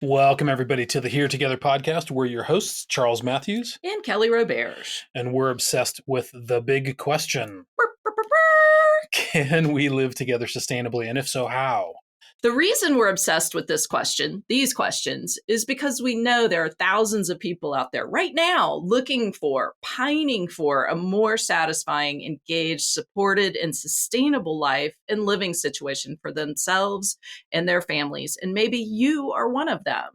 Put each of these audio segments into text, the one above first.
Welcome, everybody, to the Here Together podcast. We're your hosts, Charles Matthews, And Kelly Roberge. and we're obsessed with the big question. Can we live together sustainably? And if so, how? The reason we're obsessed with these questions, is because we know there are thousands of people out there right now pining for a more satisfying, engaged, supported, and sustainable life and living situation for themselves and their families. And maybe you are one of them.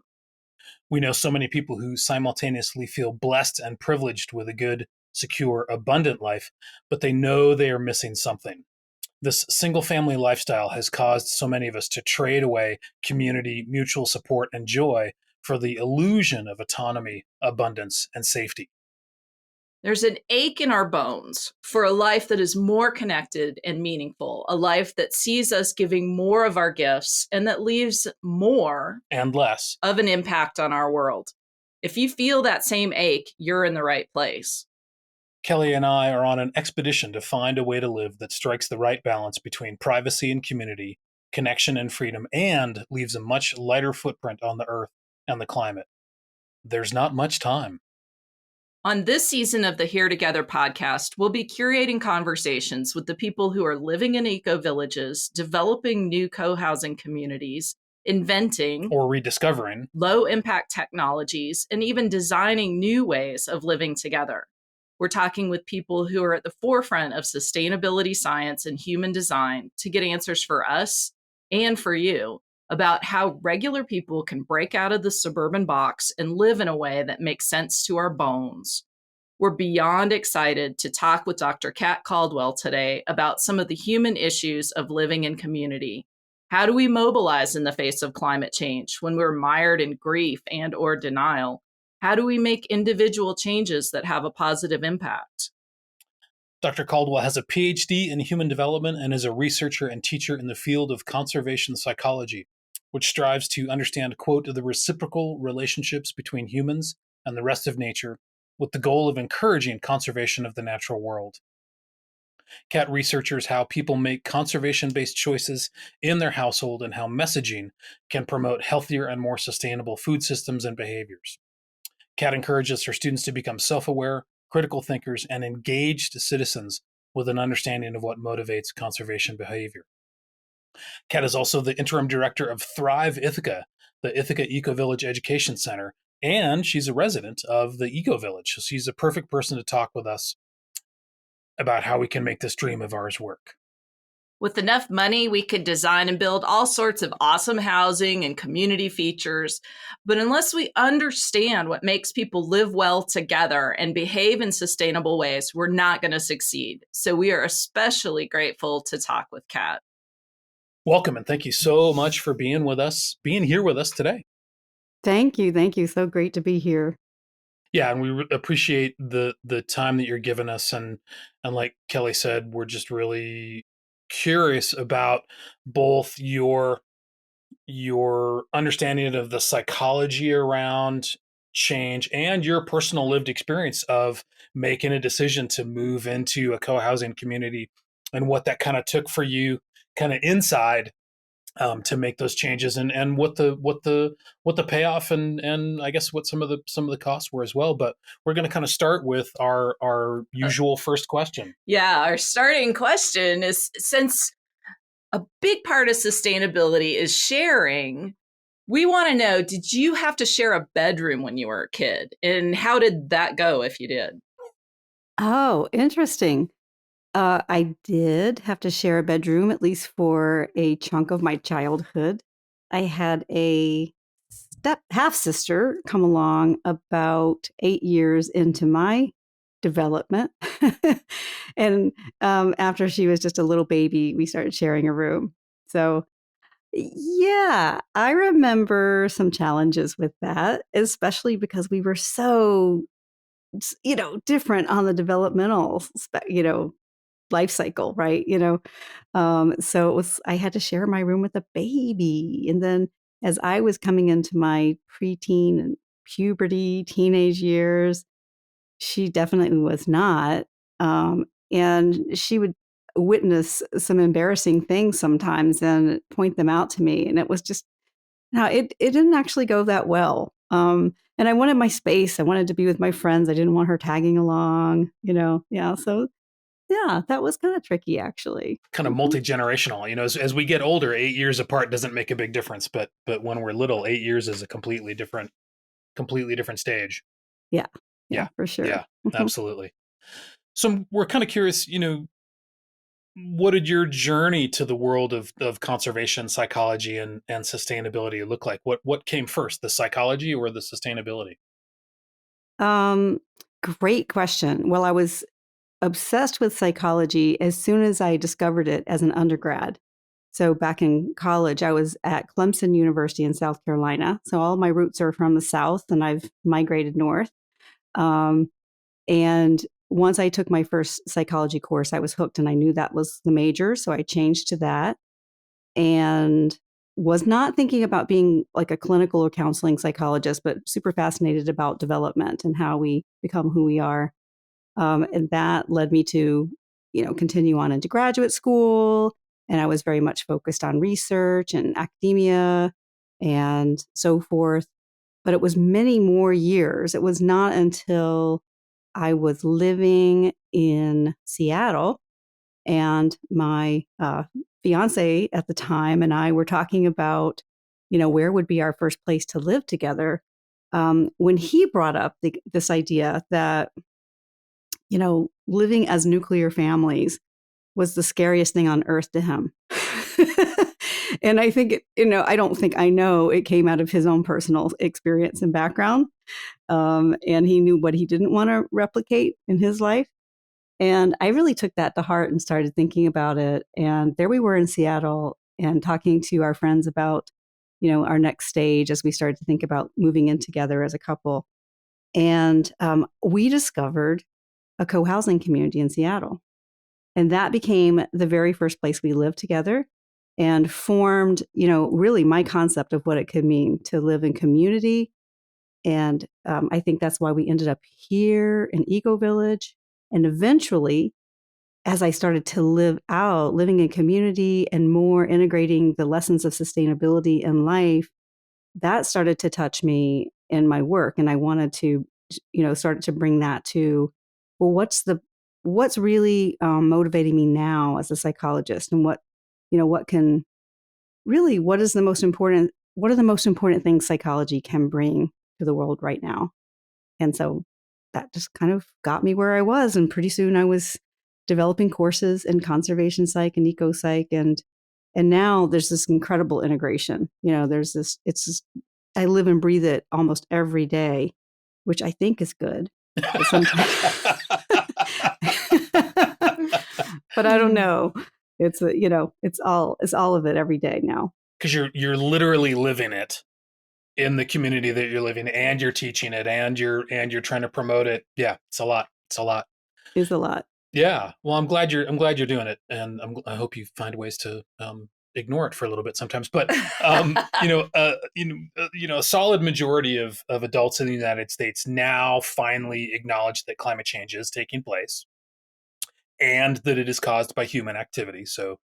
We know so many people who simultaneously feel blessed and privileged with a good, secure, abundant life, but they know they are missing something. This single family lifestyle has caused so many of us to trade away community, mutual support, and joy for the illusion of autonomy, abundance, and safety. There's an ache in our bones for a life that is more connected and meaningful, a life that sees us giving more of our gifts and that leaves more and less of an impact on our world. If you feel that same ache, you're in the right place. Kelly and I are on an expedition to find a way to live that strikes the right balance between privacy and community, connection and freedom, and leaves a much lighter footprint on the earth and the climate. There's not much time. On this season of the Here Together podcast, we'll be curating conversations with the people who are living in eco-villages, developing new co-housing communities, inventing or rediscovering low-impact technologies, and even designing new ways of living together. We're talking with people who are at the forefront of sustainability science and human design to get answers for us and for you about how regular people can break out of the suburban box and live in a way that makes sense to our bones. We're beyond excited to talk with Dr. Kat Caldwell today about some of the human issues of living in community. How do we mobilize in the face of climate change when we're mired in grief and/or denial? How do we make individual changes that have a positive impact? Dr. Caldwell has a PhD in human development and is a researcher and teacher in the field of conservation psychology, which strives to understand, quote, the reciprocal relationships between humans and the rest of nature with the goal of encouraging conservation of the natural world. Kat researchers how people make conservation-based choices in their household and how messaging can promote healthier and more sustainable food systems and behaviors. Kat encourages her students to become self-aware, critical thinkers, and engaged citizens with an understanding of what motivates conservation behavior. Kat is also the interim director of Thrive Ithaca, the Ithaca Eco-Village Education Center, and she's a resident of the Eco-Village. So she's a perfect person to talk with us about how we can make this dream of ours work. With enough money, we could design and build all sorts of awesome housing and community features. But unless we understand what makes people live well together and behave in sustainable ways, we're not going to succeed. So we are especially grateful to talk with Kat. Welcome, and thank you so much for being here with us today. Thank you. Thank you. So great to be here. Yeah, and we appreciate the time that you're giving us. And like Kelly said, we're just really curious about both your understanding of the psychology around change and your personal lived experience of making a decision to move into a co-housing community and what that kind of took for you kind of inside to make those changes and what the payoff and I guess what some of the costs were as well. But we're going to kind of start with our usual first question. Yeah, our starting question is, since a big part of sustainability is sharing, we want to know, did you have to share a bedroom when you were a kid? And how did that go if you did? Oh, interesting. I did have to share a bedroom, at least for a chunk of my childhood. I had a half sister come along about 8 years into my development. And after she was just a little baby, we started sharing a room. So, yeah, I remember some challenges with that, especially because we were so, different on the developmental, life cycle, right? So I had to share my room with a baby. And then as I was coming into my preteen and puberty, teenage years, she definitely was not. And she would witness some embarrassing things sometimes and point them out to me. And it was just Now, it didn't actually go that well. And I wanted my space. I wanted to be with my friends. I didn't want her tagging along, Yeah. So, yeah, that was kind of tricky, actually. Kind of multi-generational, as we get older, 8 years apart doesn't make a big difference, but when we're little, 8 years is a completely different stage. Yeah. Yeah. Yeah, for sure. Yeah, absolutely. So we're kind of curious, what did your journey to the world of conservation psychology and sustainability look like? What came first, the psychology or the sustainability? Um, Great question. Well, I was obsessed with psychology as soon as I discovered it as an undergrad. So back in college, I was at Clemson University in South Carolina. So all my roots are from the South, and I've migrated north. Um, and once I took my first psychology course, I was hooked, and I knew that was the major. So I changed to that, and was not thinking about being like a clinical or counseling psychologist, but super fascinated about development and how we become who we are. And that led me to, continue on into graduate school. And I was very much focused on research and academia and so forth. But it was many more years. It was not until I was living in Seattle and my fiance at the time and I were talking about, where would be our first place to live together. When he brought up this idea that living as nuclear families was the scariest thing on earth to him. And I think, I don't think I know it came out of his own personal experience and background. And he knew what he didn't want to replicate in his life. And I really took that to heart and started thinking about it. And there we were in Seattle and talking to our friends about, our next stage as we started to think about moving in together as a couple. And we discovered a co-housing community in Seattle. And that became the very first place we lived together and formed, really my concept of what it could mean to live in community. And I think that's why we ended up here in Eco Village. And eventually, as I started to living in community and more integrating the lessons of sustainability in life, that started to touch me in my work. And I wanted to, started to bring that to, well, what's really motivating me now as a psychologist, and what can really, what are the most important things psychology can bring to the world right now. And so that just kind of got me where I was. And pretty soon I was developing courses in conservation psych and eco psych. And now there's this incredible integration. It's just, I live and breathe it almost every day, which I think is good. But sometimes, but I don't know. It's it's all of it every day now. Because you're literally living it in the community that you're living, and you're teaching it, and you're trying to promote it. Yeah, it's a lot. It's a lot. It's a lot. Yeah. Well, I'm glad you're doing it, and I hope you find ways to ignore it for a little bit sometimes. But a solid majority of adults in the United States now finally acknowledge that climate change is taking place, and that it is caused by human activity. So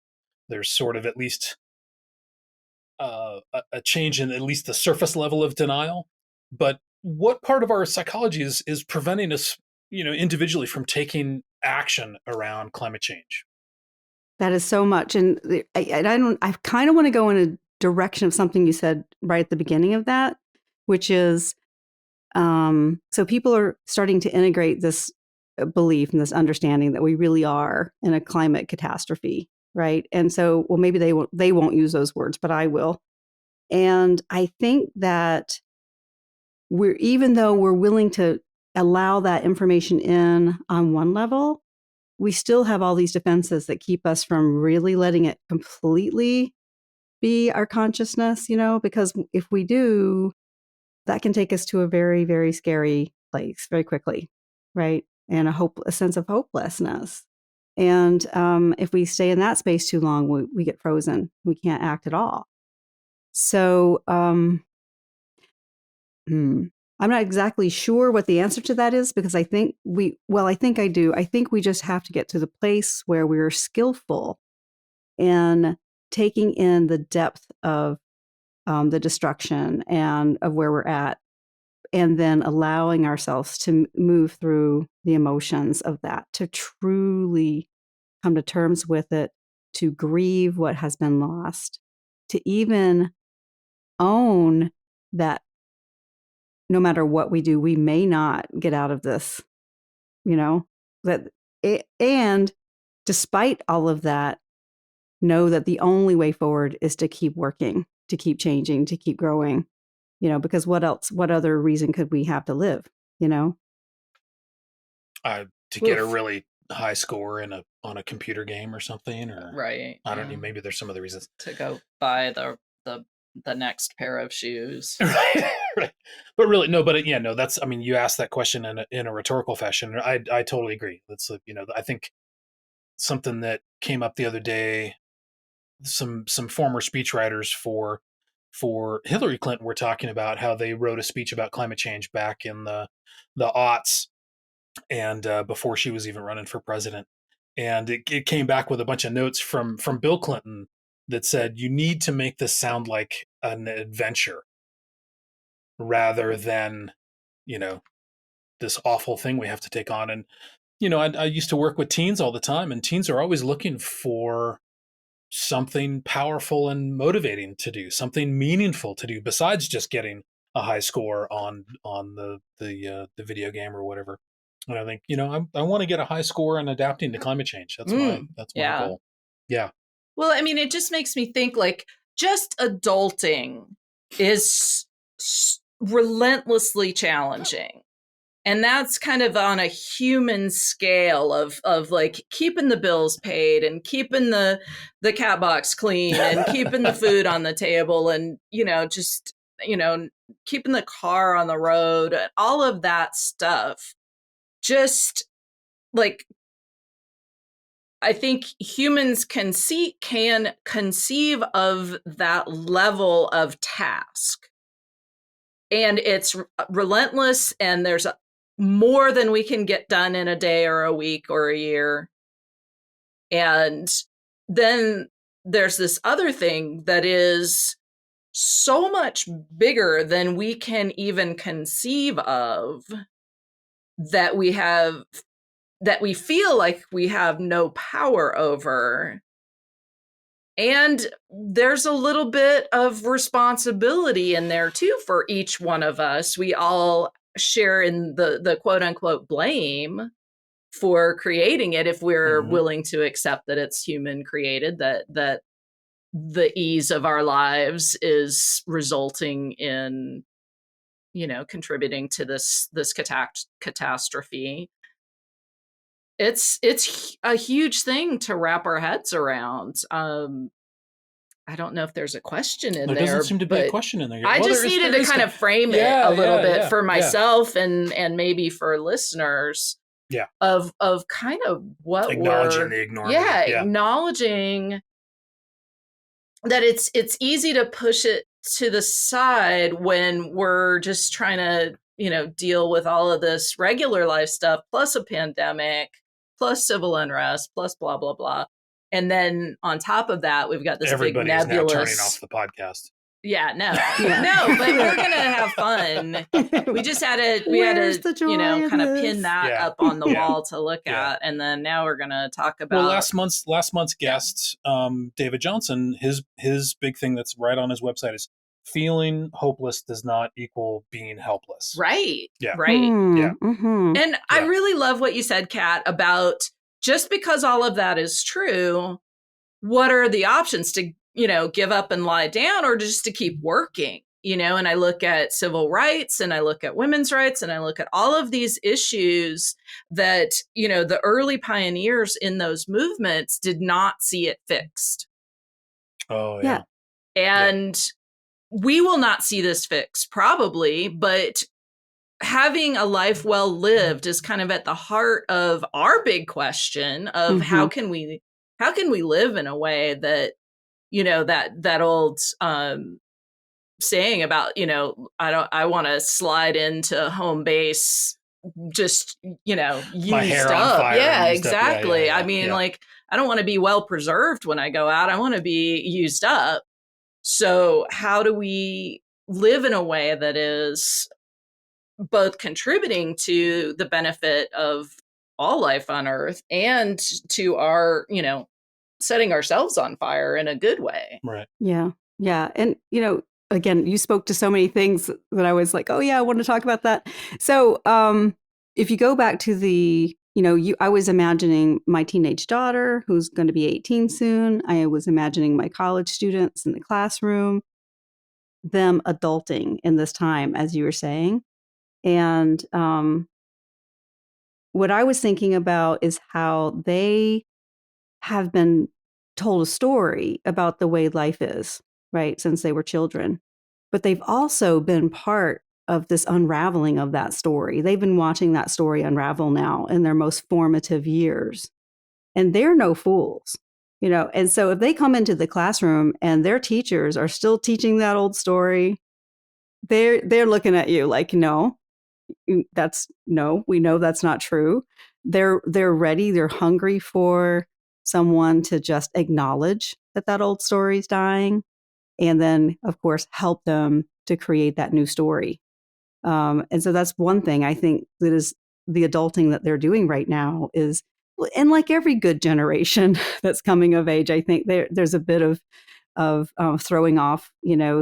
there's sort of at least a change in at least the surface level of denial. But what part of our psychology is preventing us, individually from taking action around climate change? That is so much. And I kind of want to go in a direction of something you said right at the beginning of that, which is, so people are starting to integrate this belief and this understanding that we really are in a climate catastrophe, right? And so, well, maybe they won't use those words, but I will. And I think that even though we're willing to allow that information in on one level, we still have all these defenses that keep us from really letting it completely be our consciousness, because if we do, that can take us to a very, very scary place very quickly, right? And a sense of hopelessness. And if we stay in that space too long, we get frozen. We can't act at all. So I'm not exactly sure what the answer to that is, because I think I think I do. I think we just have to get to the place where we're skillful in taking in the depth of the destruction and of where we're at, and then allowing ourselves to move through the emotions of that, to truly come to terms with it, to grieve what has been lost, to even own that no matter what we do, we may not get out of this, and despite all of that, know that the only way forward is to keep working, to keep changing, to keep growing, because what other reason could we have to live, To get a really high score on a computer game or something, or right. I don't know, maybe there's some other reasons to go buy the next pair of shoes. Right. But really, no, but yeah, no, that's, I mean, you asked that question in a rhetorical fashion. I totally agree. That's, I think something that came up the other day, some former speechwriters for Hillary Clinton were talking about how they wrote a speech about climate change back in the aughts, and before she was even running for president. And it came back with a bunch of notes from Bill Clinton that said, you need to make this sound like an adventure rather than, this awful thing we have to take on. And, I used to work with teens all the time, and teens are always looking for something powerful and motivating to do, something meaningful to do besides just getting a high score on the video game or whatever. And I think, I want to get a high score on adapting to climate change. That's my goal. Yeah. Well, I mean, it just makes me think like just adulting is relentlessly challenging. And that's kind of on a human scale of like keeping the bills paid and keeping the cat box clean and keeping the food on the table and, just, keeping the car on the road, all of that stuff. Just like, I think humans can conceive of that level of task. And it's relentless, and there's more than we can get done in a day or a week or a year. And then there's this other thing that is so much bigger than we can even conceive of, that we feel like we have no power over. And there's a little bit of responsibility in there too for each one of us. We all share in the quote unquote blame for creating it, if we're willing to accept that it's human created, that the ease of our lives is resulting in, contributing to this catastrophe. It's a huge thing to wrap our heads around. I don't know if there's a question in there. There doesn't seem to be a question in there. I just needed to kind of frame it a little bit for myself and maybe for listeners. Yeah. Of kind of what acknowledging the ignoring. Yeah, acknowledging that it's easy to push it to the side when we're just trying to, deal with all of this regular life stuff, plus a pandemic, plus civil unrest, plus blah, blah, blah. And then on top of that, we've got this big nebulous... Everybody's now turning off the podcast. Yeah, no, but we're going to have fun. We just had to, kind of pin that up on the wall to look at. And then now we're going to talk about... Well, last month's guest, David Johnson, his big thing that's right on his website is feeling hopeless does not equal being helpless. Right. Yeah. Right. Yeah. Mm-hmm. And I really love what you said, Kat, about just because all of that is true, what are the options to, give up and lie down, or just to keep working, and I look at civil rights, and I look at women's rights, and I look at all of these issues that, the early pioneers in those movements did not see it fixed. Oh, yeah. And we will not see this fixed probably, but having a life well lived is kind of at the heart of our big question of how can we live in a way that, that old saying about, I want to slide into home base, just, used My hair up. on fire. Yeah, Used exactly. Up. I mean, like, I don't want to be well preserved when I go out. I want to be used up. So how do we live in a way that is both contributing to the benefit of all life on Earth and to our, setting ourselves on fire in a good way? Right. Yeah. Yeah. And, again, you spoke to so many things that I was like, oh, yeah, I want to talk about that. So if you go back to I was imagining my teenage daughter who's going to be 18 soon. I was imagining my college students in the classroom, them adulting in this time, as you were saying. And what I was thinking about is how they have been told a story about the way life is, right, since they were children. But they've also been part of this unraveling of that story. They've been watching that story unravel now in their most formative years. And they're no fools, And so if they come into the classroom and their teachers are still teaching that old story, they're looking at you like, no, we know that's not true. They're ready, they're hungry for someone to just acknowledge that old story is dying, and then of course help them to create that new story. And so that's one thing I think that is the adulting that they're doing right now is, and like every good generation that's coming of age, I think there's a bit of throwing off,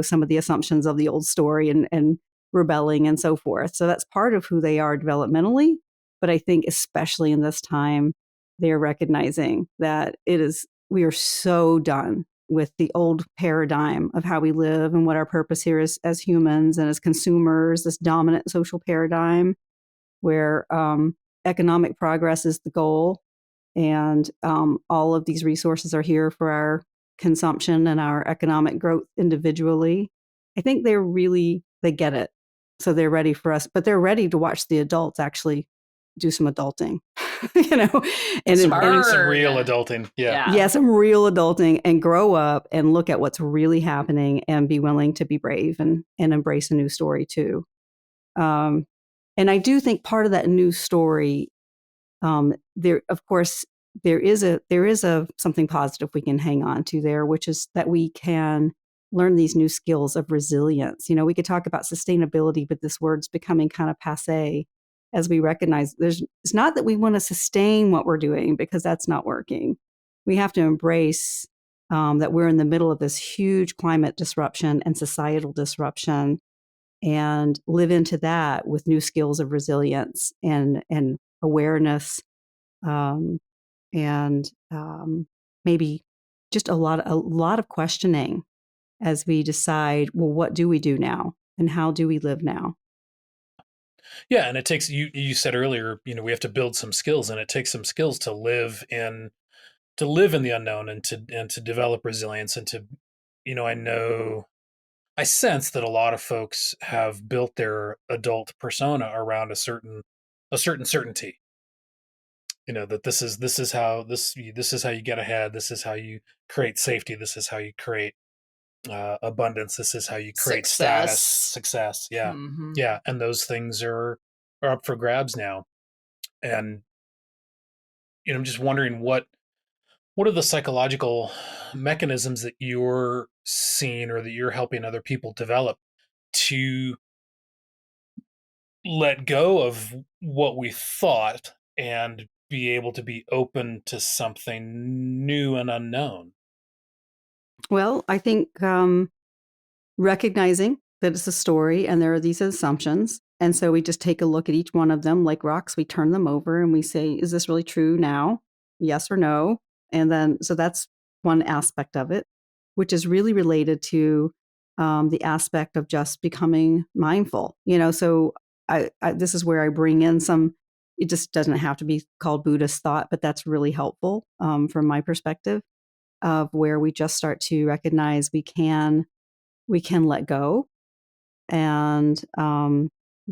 some of the assumptions of the old story and rebelling and so forth. So that's part of who they are developmentally. But I think especially in this time, they're recognizing that we are so done with the old paradigm of how we live and what our purpose here is as humans and as consumers, this dominant social paradigm where economic progress is the goal. And all of these resources are here for our consumption and our economic growth individually. I think they get it. So they're ready for us, but they're ready to watch the adults actually do some adulting, and some real adulting. Yeah, some real adulting and grow up and look at what's really happening and be willing to be brave and embrace a new story too. And I do think part of that new story, there, of course, there is a something positive we can hang on to there, which is that we can learn these new skills of resilience. We could talk about sustainability, but this word's becoming kind of passé as we recognize it's not that we want to sustain what we're doing because that's not working. We have to embrace that we're in the middle of this huge climate disruption and societal disruption and live into that with new skills of resilience and awareness, and maybe just a lot of questioning as we decide, well, what do we do now and how do we live now? Yeah, and it takes you said earlier, we have to build some skills, and it takes some skills to live in the unknown and to develop resilience and to I sense that a lot of folks have built their adult persona around a certain certainty. That this is how you get ahead. This is how you create safety. This is how you create abundance. This is how you create status, success. Yeah, yeah, and those things are up for grabs now. And I'm just wondering what are the psychological mechanisms that you're seeing or that you're helping other people develop to let go of what we thought and be able to be open to something new and unknown? Well, I think recognizing that it's a story and there are these assumptions. And so we just take a look at each one of them like rocks. We turn them over and we say, is this really true now? Yes or no? And then, so that's one aspect of it, which is really related to the aspect of just becoming mindful. So this is where I bring in it just doesn't have to be called Buddhist thought, but that's really helpful from my perspective of where we just start to recognize we can let go and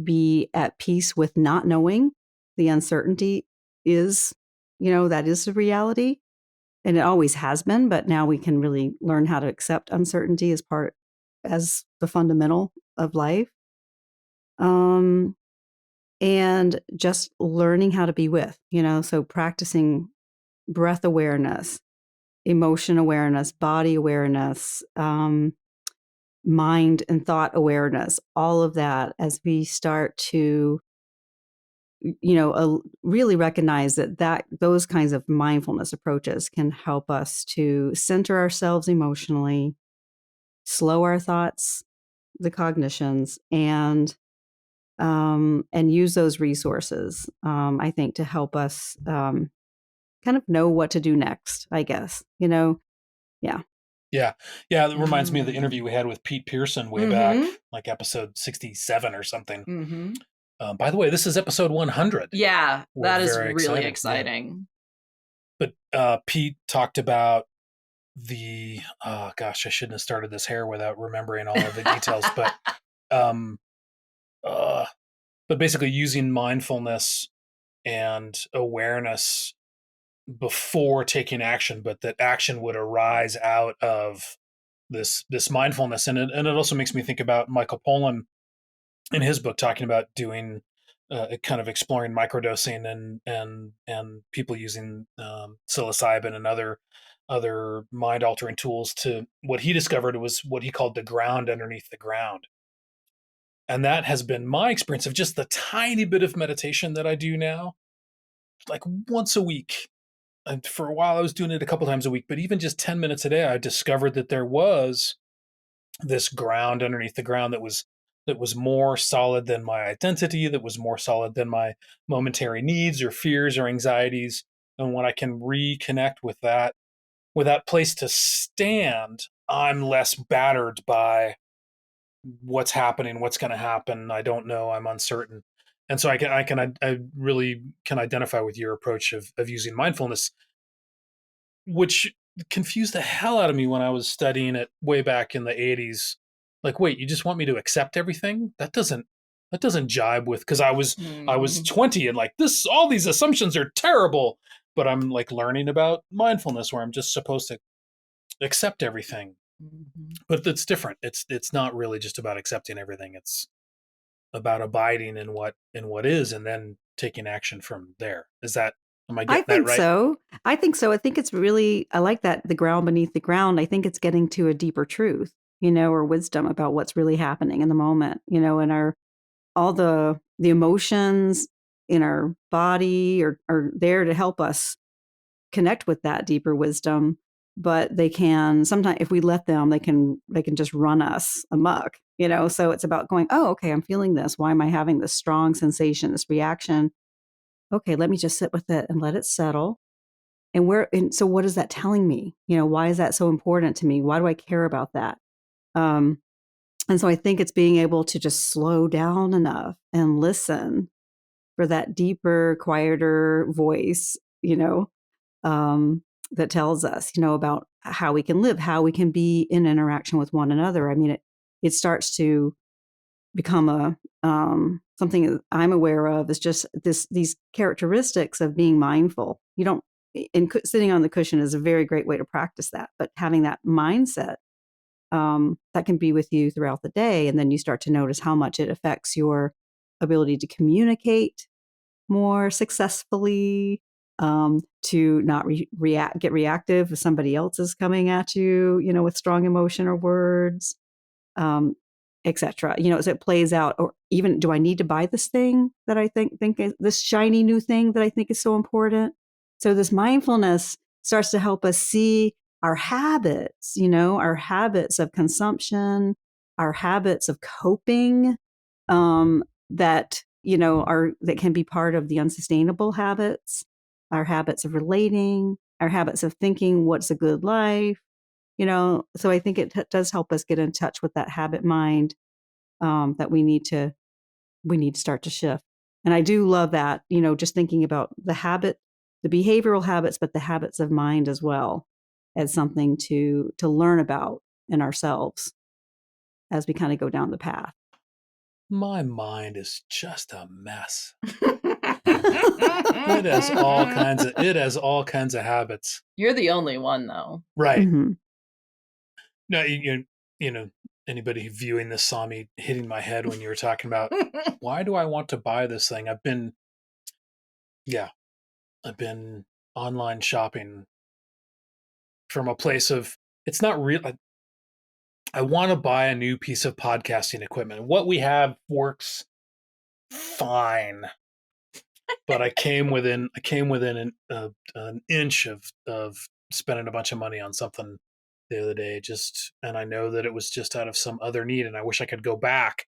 be at peace with not knowing. The uncertainty is, that is the reality. And it always has been, but now we can really learn how to accept uncertainty as the fundamental of life. And just learning how to be with, so practicing breath awareness, emotion awareness, body awareness, mind and thought awareness, all of that, as we start to, really recognize that those kinds of mindfulness approaches can help us to center ourselves emotionally, slow our thoughts, the cognitions, and use those resources, I think, to help us kind of know what to do next, I guess, yeah. Yeah. It reminds me of the interview we had with Pete Pearson way back, like episode 67 or something. By the way, this is episode 100. Yeah, that is very really exciting. Yeah. But Pete talked about gosh, I shouldn't have started this hair without remembering all of the details, but basically using mindfulness and awareness before taking action, but that action would arise out of this mindfulness. And it also makes me think about Michael Pollan in his book talking about doing kind of exploring microdosing and people using psilocybin and other mind altering tools to what he discovered was what he called the ground underneath the ground. And that has been my experience of just the tiny bit of meditation that I do now, like once a week. And for a while, I was doing it a couple times a week, but even just 10 minutes a day, I discovered that there was this ground underneath the ground that was more solid than my identity, that was more solid than my momentary needs or fears or anxieties. And when I can reconnect with that place to stand, I'm less battered by what's happening, what's going to happen. I don't know. I'm uncertain. And so I really can identify with your approach of using mindfulness, which confused the hell out of me when I was studying it way back in the 80s. Like, wait, you just want me to accept everything? That doesn't jibe with, because I was 20 and like all these assumptions are terrible, but I'm like learning about mindfulness where I'm just supposed to accept everything. But it's different. It's not really just about accepting everything. It's about abiding in what is, and then taking action from there. Am I getting that right? I think so. I think it's really, I like that, the ground beneath the ground. I think it's getting to a deeper truth, or wisdom about what's really happening in the moment, and all the emotions in our body are there to help us connect with that deeper wisdom. But they can sometimes, if we let them, they can just run us amok, So it's about going, oh, okay, I'm feeling this. Why am I having this strong sensation, this reaction? Okay, let me just sit with it and let it settle. And so what is that telling me? Why is that so important to me? Why do I care about that? And so I think it's being able to just slow down enough and listen for that deeper, quieter voice, that tells us, about how we can live, how we can be in interaction with one another. I mean, it starts to become something that I'm aware of, is just these characteristics of being mindful. You don't, sitting on the cushion is a very great way to practice that, but having that mindset that can be with you throughout the day, and then you start to notice how much it affects your ability to communicate more successfully, to not get reactive if somebody else is coming at you, with strong emotion or words, etc. As it plays out, or even, do I need to buy this thing that I think is this shiny new thing that I think is so important? So this mindfulness starts to help us see our habits, our habits of consumption, our habits of coping, that that can be part of the unsustainable habits, our habits of relating, our habits of thinking what's a good life, so I think it does help us get in touch with that habit mind, that we need to start to shift. And I do love that, just thinking about the behavioral habits, but the habits of mind as well, as something to learn about in ourselves as we kind of go down the path. My mind is just a mess. It has all kinds of habits. You're the only one, though. Right. Mm-hmm. No, anybody viewing this saw me hitting my head when you were talking about why do I want to buy this thing? I've been online shopping from a place of, it's not real. I want to buy a new piece of podcasting equipment. What we have works fine, but I came within an inch of spending a bunch of money on something the other day. And I know that it was just out of some other need, and I wish I could go back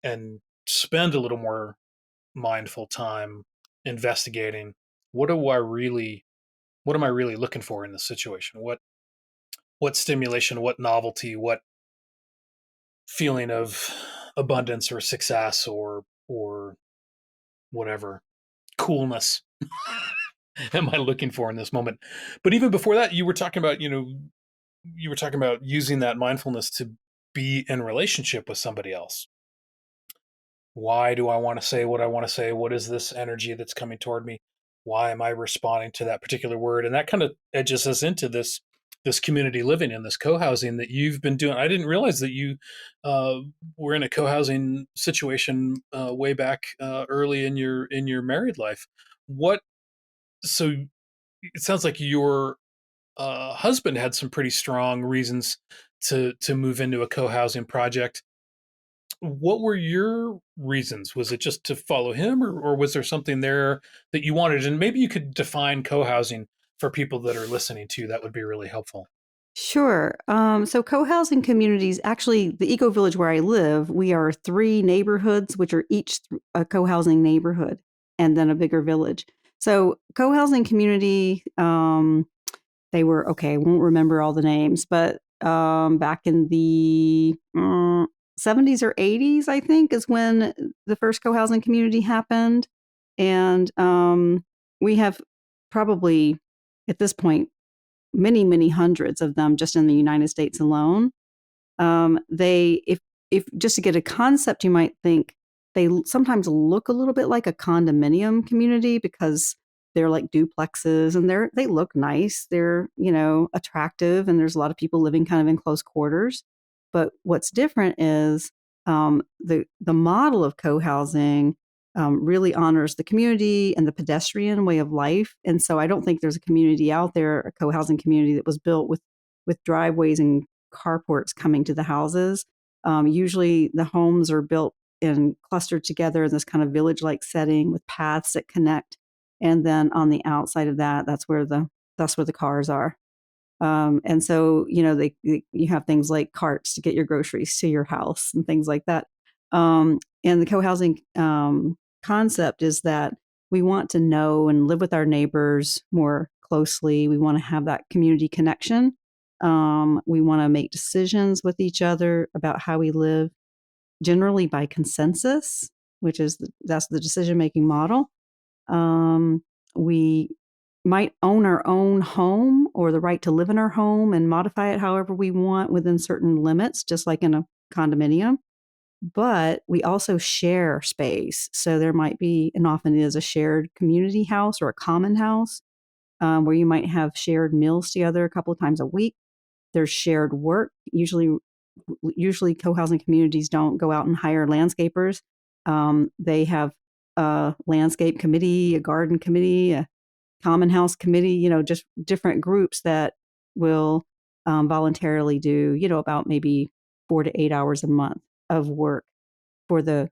and spend a little more mindful time investigating what am I really looking for in this situation? What stimulation, what novelty, what feeling of abundance or success or whatever coolness am I looking for in this moment? But even before that, you were talking about, using that mindfulness to be in relationship with somebody else. Why do I want to say what I want to say? What is this energy that's coming toward me? Why am I responding to that particular word? And that kind of edges us into this community living and this co-housing that you've been doing. I didn't realize that you were in a co-housing situation way back early in your married life. What? So it sounds like your husband had some pretty strong reasons to move into a co-housing project. What were your reasons? Was it just to follow him, or was there something there that you wanted? And maybe you could define co-housing for people that are listening to. That would be really helpful. Sure. So co-housing communities, actually, the eco village where I live, we are 3 neighborhoods, which are each a co-housing neighborhood, and then a bigger village. So co-housing community, they were okay. I won't remember all the names, but back in the 70s or 80s, I think, is when the first co-housing community happened, and we have probably at this point many, many hundreds of them just in the United States alone. If just to get a concept, you might think they sometimes look a little bit like a condominium community because they're like duplexes and they look nice. They're, attractive, and there's a lot of people living kind of in close quarters. But what's different is the model of co-housing really honors the community and the pedestrian way of life. And so I don't think there's a community out there, a co-housing community that was built with driveways and carports coming to the houses. Usually the homes are built and clustered together in this kind of village-like setting with paths that connect. And then on the outside of that, that's where the cars are. And so, you have things like carts to get your groceries to your house and things like that. And the co-housing concept is that we want to know and live with our neighbors more closely. We want to have that community connection. We want to make decisions with each other about how we live, generally by consensus, which is that's the decision-making model. We might own our own home or the right to live in our home and modify it however we want within certain limits, just like in a condominium. But we also share space. So there might be, and often is, a shared community house or a common house where you might have shared meals together a couple of times a week. There's shared work. Usually co-housing communities don't go out and hire landscapers. They have a landscape committee, a garden committee, a common house committee, just different groups that will voluntarily do, about maybe 4 to 8 hours a month of work for the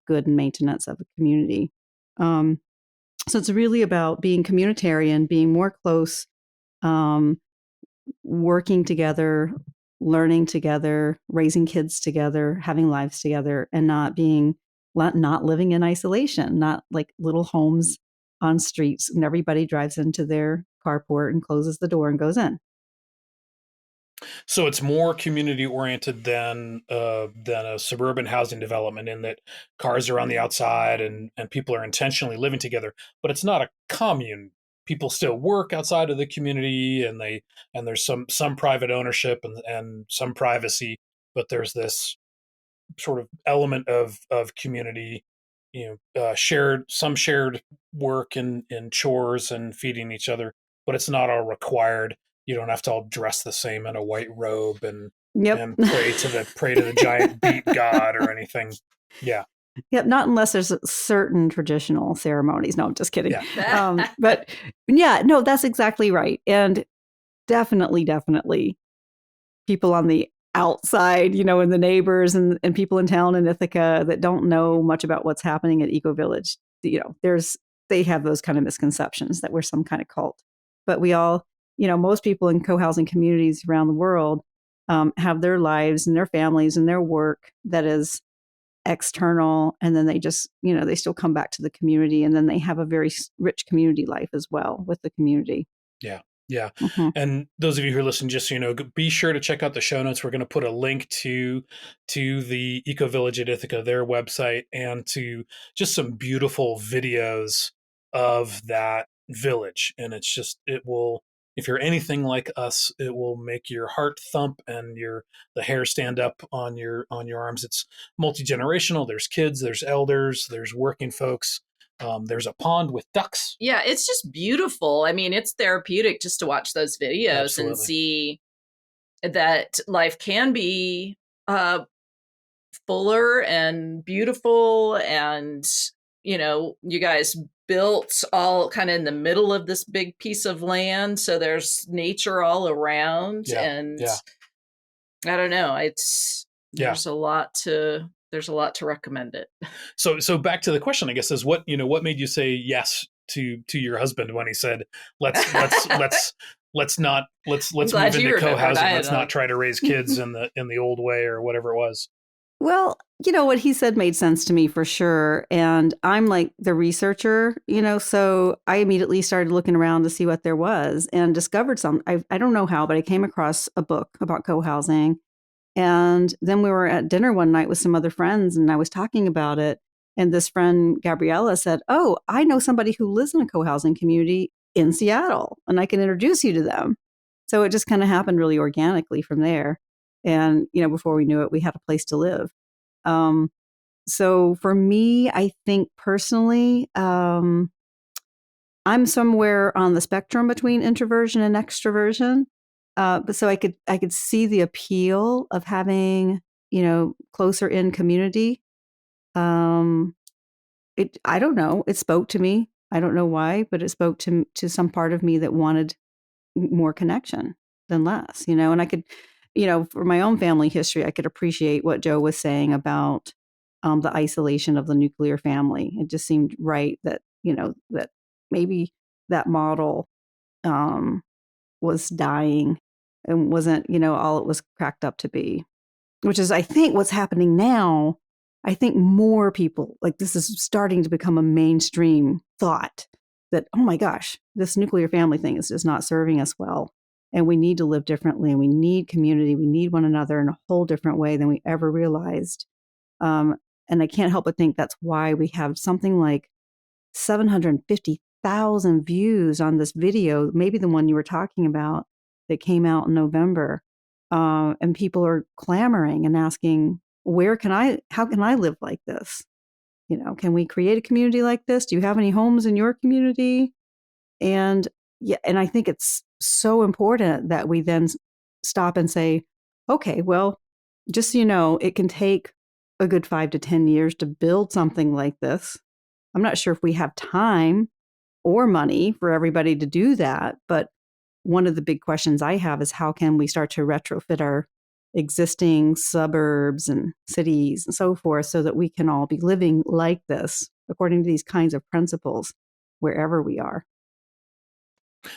good and maintenance of a community. So it's really about being communitarian, being more close, working together, learning together, raising kids together, having lives together, and not living in isolation, not like little homes on streets and everybody drives into their carport and closes the door and goes in. So it's more community oriented than a suburban housing development, in that cars are on the outside and people are intentionally living together, but it's not a commune. People still work outside of the community, and there's some private ownership and some privacy, but there's this sort of element of community, shared work and chores and feeding each other, but it's not all required. You don't have to all dress the same in a white robe and Yep. pray to the giant beet god or anything. Yeah. Yep. Not unless there's certain traditional ceremonies. No, I'm just kidding. Yeah. But yeah, no, that's exactly right. And definitely people on the outside, you know, and the neighbors and people in town in Ithaca that don't know much about what's happening at Eco Village, you know, they have those kind of misconceptions that we're some kind of cult. But we all, you know, most people in co-housing communities around the world have their lives and their families and their work that is external, and then they just, you know, they still come back to the community, and then they have a very rich community life as well with the community. Yeah. Yeah. Mm-hmm. And those of you who are listening, just so you know, be sure to check out the show notes. We're going to put a link to the Eco Village at Ithaca, their website, and to just some beautiful videos of that village. And it's just, it will, if you're anything like us, it will make your heart thump and the hair stand up on your arms. It's multi-generational. There's kids, there's elders, there's working folks. There's a pond with ducks. Yeah, it's just beautiful. I mean, it's therapeutic just to watch those videos Absolutely. and see that life can be fuller and beautiful. And, you know, you guys built all kind of in the middle of this big piece of land. So there's nature all around. Yeah, and yeah. I don't know. Yeah. There's a lot to recommend it. So back to the question, I guess, is what made you say yes to your husband when he said, let's move into co-housing. Let's not try to raise kids in the old way or whatever it was. Well, you know, what he said made sense to me for sure. And I'm like the researcher, you know, so I immediately started looking around to see what there was and discovered some. I don't know how, but I came across a book about co-housing. And then we were at dinner one night with some other friends, and I was talking about it. And this friend, Gabriella, said, "Oh, I know somebody who lives in a co-housing community in Seattle, and I can introduce you to them." So it just kind of happened really organically from there. And, you know, before we knew it, we had a place to live. So for me, I think personally, I'm somewhere on the spectrum between introversion and extroversion. But so I could see the appeal of having, you know, closer in community. I don't know. It spoke to me. I don't know why, but it spoke to some part of me that wanted more connection than less, you know. And I could, you know, for my own family history, I could appreciate what Joe was saying about the isolation of the nuclear family. It just seemed right that, you know, that maybe that model was dying and wasn't, you know, all it was cracked up to be, which is, I think, what's happening now. I think more people, like, this is starting to become a mainstream thought that, oh my gosh, this nuclear family thing is just not serving us well. And we need to live differently, and we need community. We need one another in a whole different way than we ever realized. And I can't help but think that's why we have something like 750,000 views on this video, maybe the one you were talking about that came out in November. And people are clamoring and asking, how can I live like this? You know, can we create a community like this? Do you have any homes in your community? And yeah, and I think it's so important that we then stop and say, okay, well, just so you know, it can take a good 5 to 10 years to build something like this. I'm not sure if we have time or money for everybody to do that, but one of the big questions I have is, how can we start to retrofit our existing suburbs and cities and so forth so that we can all be living like this according to these kinds of principles wherever we are?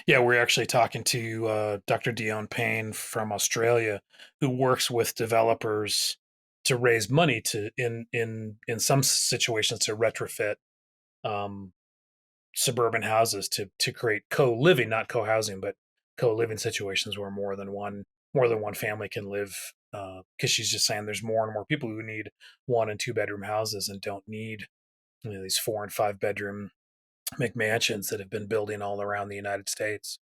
Yeah, we're actually talking to Dr. Dion Payne from Australia, who works with developers to raise money to in some situations to retrofit suburban houses to create co-living, not co-housing, but co-living situations where more than one family can live. Because she's just saying there's more and more people who need 1 and 2 bedroom houses and don't need, you know, these 4 and 5 bedroom McMansions that have been building all around the United States.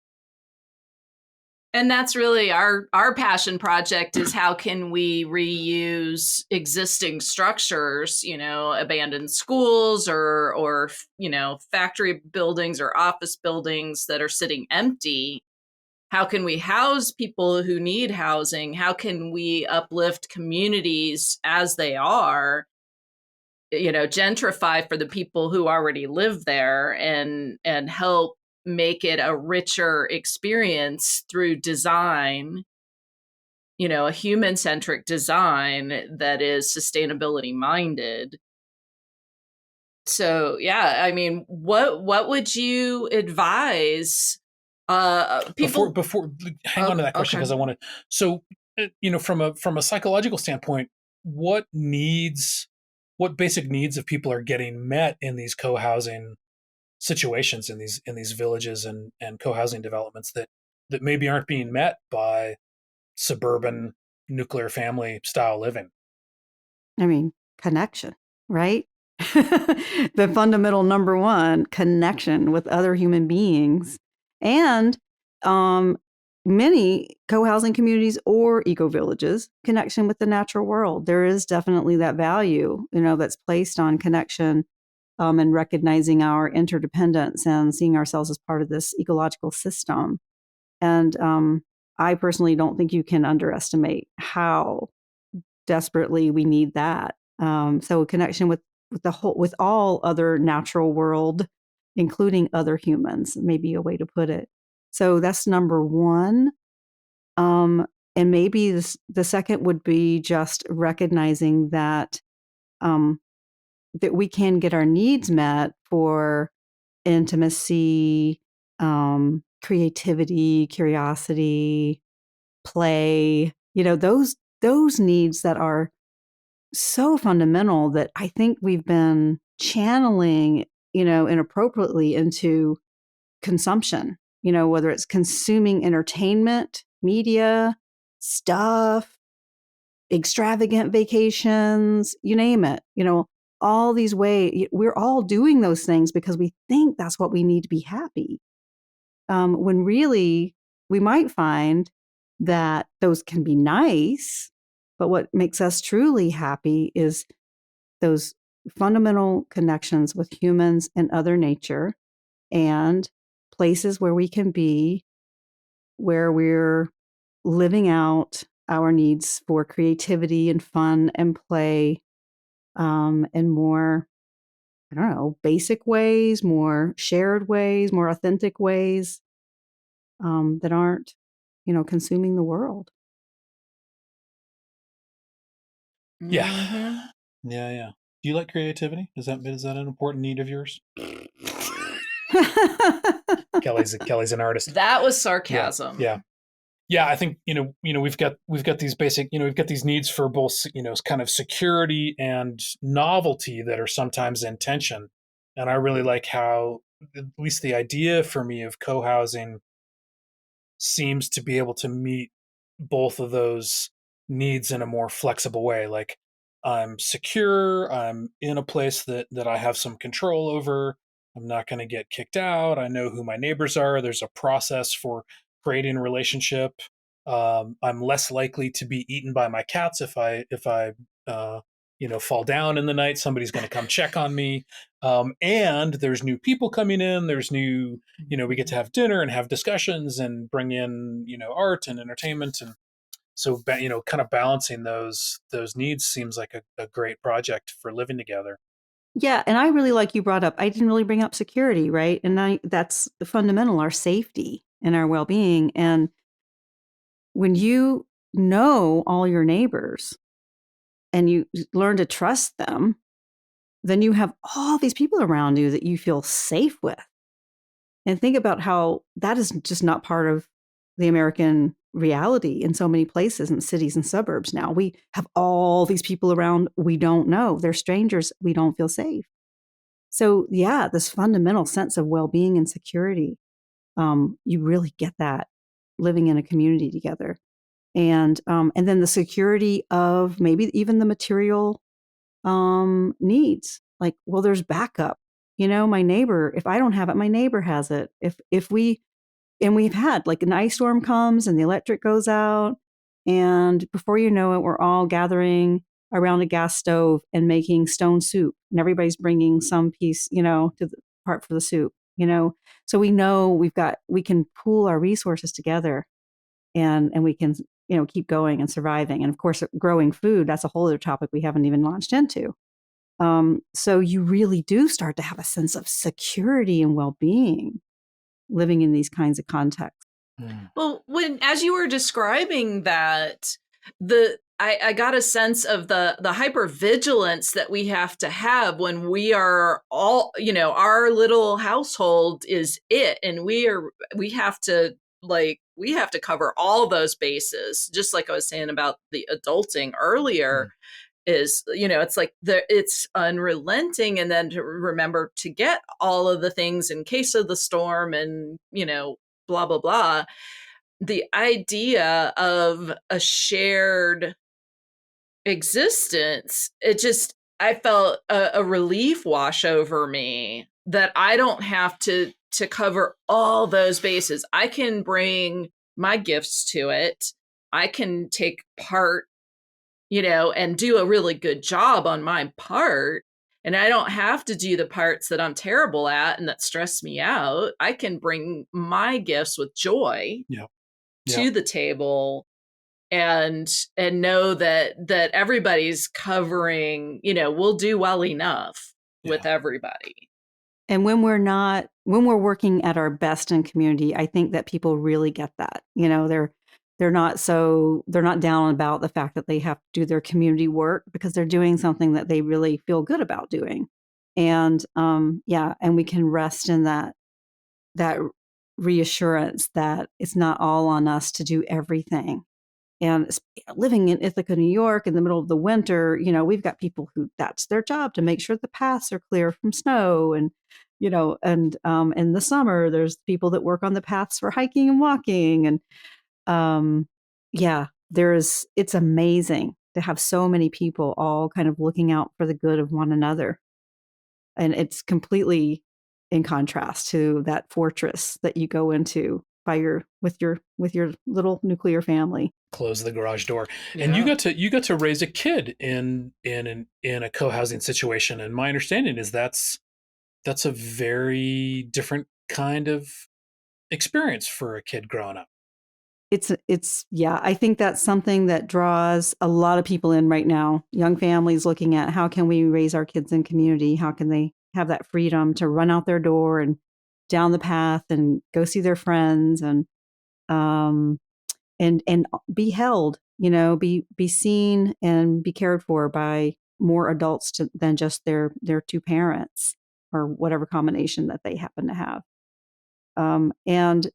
And that's really our passion project, is how can we reuse existing structures, you know, abandoned schools or you know, factory buildings or office buildings that are sitting empty. How can we house people who need housing? How can we uplift communities as they are, you know, gentrify for the people who already live there, and help make it a richer experience through design, a human-centric design that is sustainability minded. So yeah, I mean, what would you advise people? Before hang on to that question, Okay. because I want to. So from a psychological standpoint, what basic needs of people are getting met in these co-housing situations, in these villages and co-housing developments that maybe aren't being met by suburban nuclear family style living? I mean, connection, right? The fundamental number one, connection with other human beings. And um, many co housing communities or eco villages, connection with the natural world. There is definitely that value, that's placed on connection and recognizing our interdependence and seeing ourselves as part of this ecological system. And I personally don't think you can underestimate how desperately we need that. So a connection with all other natural world, including other humans, may be a way to put it. So that's number one. And maybe the second would be just recognizing that that we can get our needs met for intimacy, creativity, curiosity, play. Those needs that are so fundamental that I think we've been channeling, inappropriately into consumption, whether it's consuming entertainment, media, stuff, extravagant vacations, you name it, all these ways. We're all doing those things because we think that's what we need to be happy. When really we might find that those can be nice, but what makes us truly happy is those fundamental connections with humans and other nature and places where we can be, where we're living out our needs for creativity and fun and play, in more, I don't know, basic ways, more shared ways, more authentic ways, that aren't, consuming the world. Yeah. Mhm. Yeah. Do you like creativity? Is that an important need of yours? Kelly's an artist. That was Yeah. sarcasm. Yeah. I think we've got these basic, we've got these needs for both kind of security and novelty that are sometimes in tension. And I really like how, at least the idea for me of co-housing seems to be able to meet both of those needs in a more flexible way. Like, I'm secure, I'm in a place that I have some control over, I'm not going to get kicked out, I know who my neighbors are, there's a process for creating a relationship. I'm less likely to be eaten by my cats if I uh, fall down in the night. Somebody's going to come check on me. And there's new people coming in. There's new, we get to have dinner and have discussions and bring in, art and entertainment. And so, kind of balancing those needs seems like a great project for living together. Yeah, and I really like you brought up, I didn't really bring up security, right? And that's the fundamental, our safety and our well-being. And when you know all your neighbors and you learn to trust them, then you have all these people around you that you feel safe with. And think about how that is just not part of the American reality in so many places in cities and suburbs now. We have all these people around we don't know. They're strangers. We don't feel safe. So, yeah, this fundamental sense of well being and security, you really get that living in a community together. And then the security of maybe even the material needs. Like, well, there's backup. My neighbor, if I don't have it, my neighbor has it. And we've had like an ice storm comes and the electric goes out. And before you know it, we're all gathering around a gas stove and making stone soup. And everybody's bringing some piece, to the part for the soup. So we know we can pool our resources together and we can, keep going and surviving. And of course, growing food, that's a whole other topic we haven't even launched into. So you really do start to have a sense of security and well-being living in these kinds of contexts. Mm. Well, as you were describing that, I got a sense of the hypervigilance that we have to have when we are all, our little household is it, and we have to cover all those bases, just like I was saying about the adulting earlier. Is, it's like it's unrelenting, and then to remember to get all of the things in case of the storm, and blah blah blah. The idea of a shared existence, I felt a relief wash over me that I don't have to cover all those bases. I can bring my gifts to it. I can take part, and do a really good job on my part. And I don't have to do the parts that I'm terrible at and that stress me out. I can bring my gifts with joy to the table, and know that everybody's covering, we'll do well enough with everybody. And when we're working at our best in community, I think that people really get that. They're not down about the fact that they have to do their community work, because they're doing something that they really feel good about doing. And and we can rest in that reassurance that it's not all on us to do everything. And living in Ithaca, New York, in the middle of the winter, we've got people who that's their job, to make sure the paths are clear from snow. And, in the summer, there's people that work on the paths for hiking and walking. And it's amazing to have so many people all kind of looking out for the good of one another. And it's completely in contrast to that fortress that you go into with your little nuclear family. Close the garage door. And you got to raise a kid in a co-housing situation. And my understanding is that's a very different kind of experience for a kid growing up. I think that's something that draws a lot of people in right now. Young families looking at, how can we raise our kids in community? How can they have that freedom to run out their door and down the path and go see their friends, and be held, be seen and be cared for by more adults than just their two parents, or whatever combination that they happen to have. And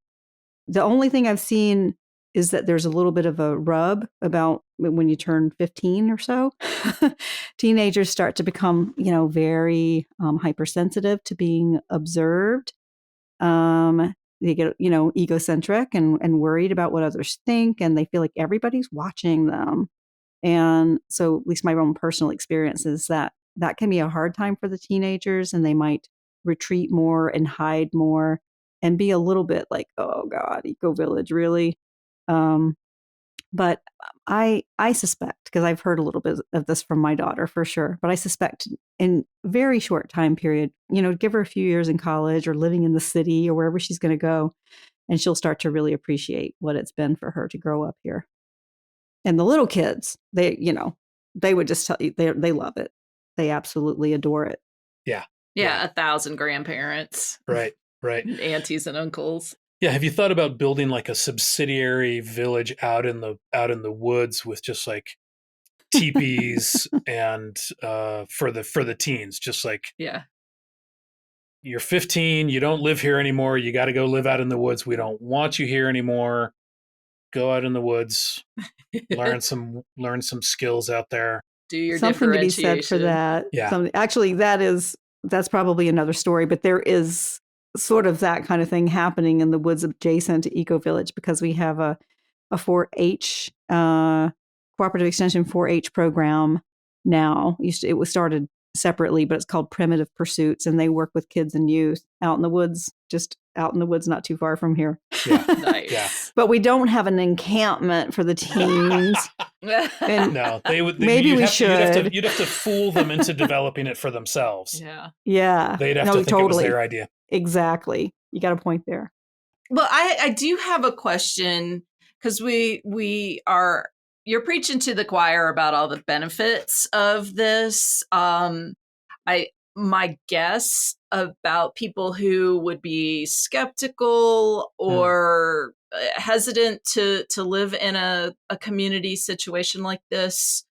the only thing I've seen is that there's a little bit of a rub about when you turn 15 or so. Teenagers start to become, very hypersensitive to being observed. They get, egocentric and worried about what others think, and they feel like everybody's watching them. And so, at least my own personal experience is that can be a hard time for the teenagers, and they might retreat more and hide more and be a little bit like, oh God, eco village, really? But I suspect, because I've heard a little bit of this from my daughter for sure, but I suspect in very short time period, give her a few years in college or living in the city or wherever she's going to go, and she'll start to really appreciate what it's been for her to grow up here. And the little kids, they would just tell you, they love it. They absolutely adore it. Yeah. 1,000 grandparents. Right. Aunties and uncles. Yeah, have you thought about building like a subsidiary village out in the woods with just like teepees and for the teens, just like, you're 15, you don't live here anymore, you got to go live out in the woods. We don't want you here anymore. Go out in the woods, learn some skills out there. Do your something to be said for that. Yeah. Actually, that's probably another story, but there is sort of that kind of thing happening in the woods adjacent to Eco Village, because we have a 4-H cooperative extension 4-H program now. It was started separately, but it's called Primitive Pursuits, and they work with kids and youth out in the woods, not too far from here. Yeah. Nice. Yeah. But we don't have an encampment for the teens. And no, maybe we should. You'd have to fool them into developing it for themselves. Yeah. They'd have to think it was their idea. Exactly. You got a point there. Well, I do have a question, because you're preaching to the choir about all the benefits of this. my guess about people who would be skeptical or hesitant to live in a community situation like this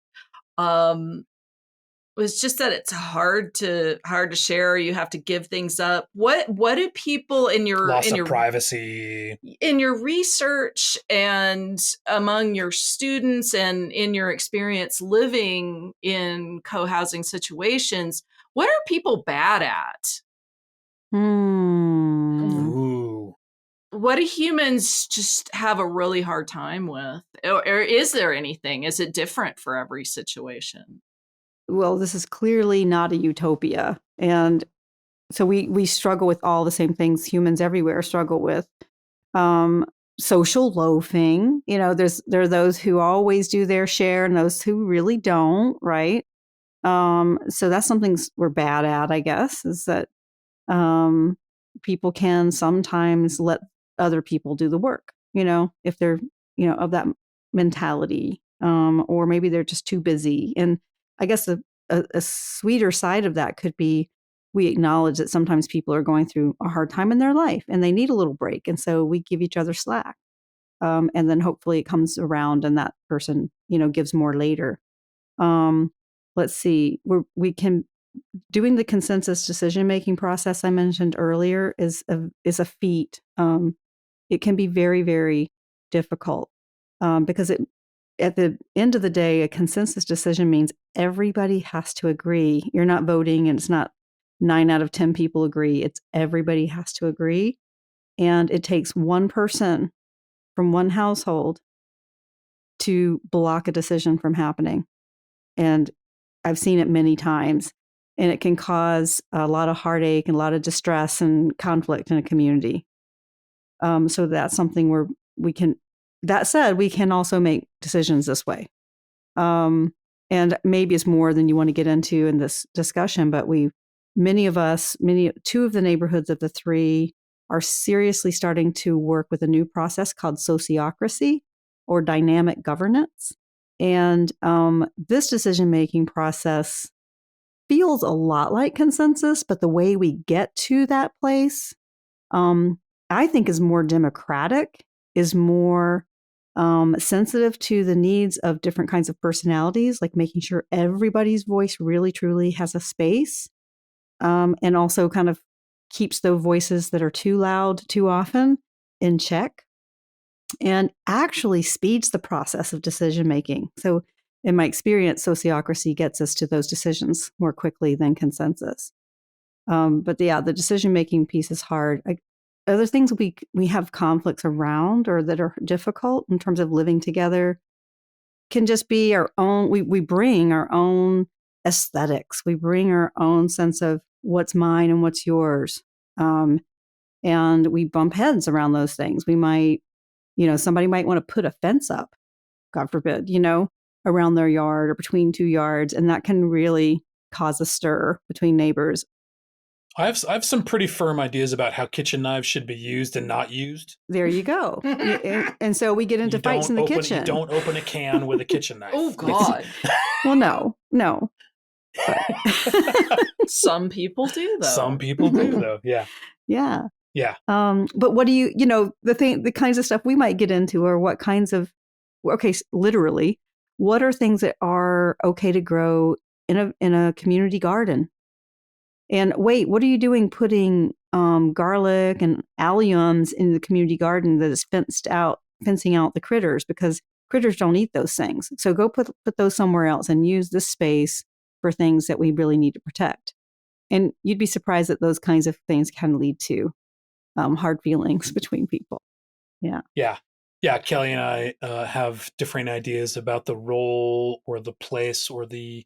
was just that it's hard to share. You have to give things up. What do people in your loss of privacy, in your research and among your students and in your experience living in co-housing situations, what are people bad at? Ooh. What do humans just have a really hard time with? Or is there anything? Is it different for every situation? Well, this is clearly not a utopia. And so we struggle with all the same things humans everywhere struggle with. Social loafing, there are those who always do their share and those who really don't, right? So that's something we're bad at, I guess, is that people can sometimes let other people do the work, if they're, of that mentality, or maybe they're just too busy. And I guess a sweeter side of that could be we acknowledge that sometimes people are going through a hard time in their life and they need a little break. And so we give each other slack. And then hopefully it comes around and that person, gives more later. Let's see, we can doing the consensus decision-making process I mentioned earlier is a feat. It can be very, very difficult because at the end of the day, a consensus decision means everybody has to agree. You're not voting and it's not 9 out of 10 people agree. It's everybody has to agree. And it takes one person from one household to block a decision from happening. And I've seen it many times. And it can cause a lot of heartache and a lot of distress and conflict in a community. So that's something where we can, that said, we can also make decisions this way. And maybe it's more than you want to get into in this discussion, but two of the neighborhoods of the 3 are seriously starting to work with a new process called sociocracy or dynamic governance. And this decision-making process feels a lot like consensus, but the way we get to that place, I think is more democratic, is more sensitive to the needs of different kinds of personalities, like making sure everybody's voice really, truly has a space, and also kind of keeps the voices that are too loud too often in check, and actually speeds the process of decision making. So in my experience, sociocracy gets us to those decisions more quickly than consensus. But yeah, the decision-making piece is hard. Other things we have conflicts around or that are difficult in terms of living together can just be our own. We bring our own aesthetics. We bring our own sense of what's mine and what's yours. And we bump heads around those things. We might, somebody might want to put a fence up, God forbid, around their yard or between 2 yards. And that can really cause a stir between neighbors. I have some pretty firm ideas about how kitchen knives should be used and not used. There you go. And so we get into fights in the kitchen. You don't open a can with a kitchen knife. Oh, God. Well, no. Some people do, though. Some people do, though. Yeah. Yeah. Yeah. But what do the kinds of stuff we might get into are what kinds of, literally, what are things that are okay to grow in a community garden? And wait, what are you doing putting garlic and alliums in the community garden that is fencing out the critters? Because critters don't eat those things. So go put those somewhere else and use this space for things that we really need to protect. And you'd be surprised that those kinds of things can lead to hard feelings between people. Yeah. Yeah. Yeah. Kelly and I have differing ideas about the role or the place or the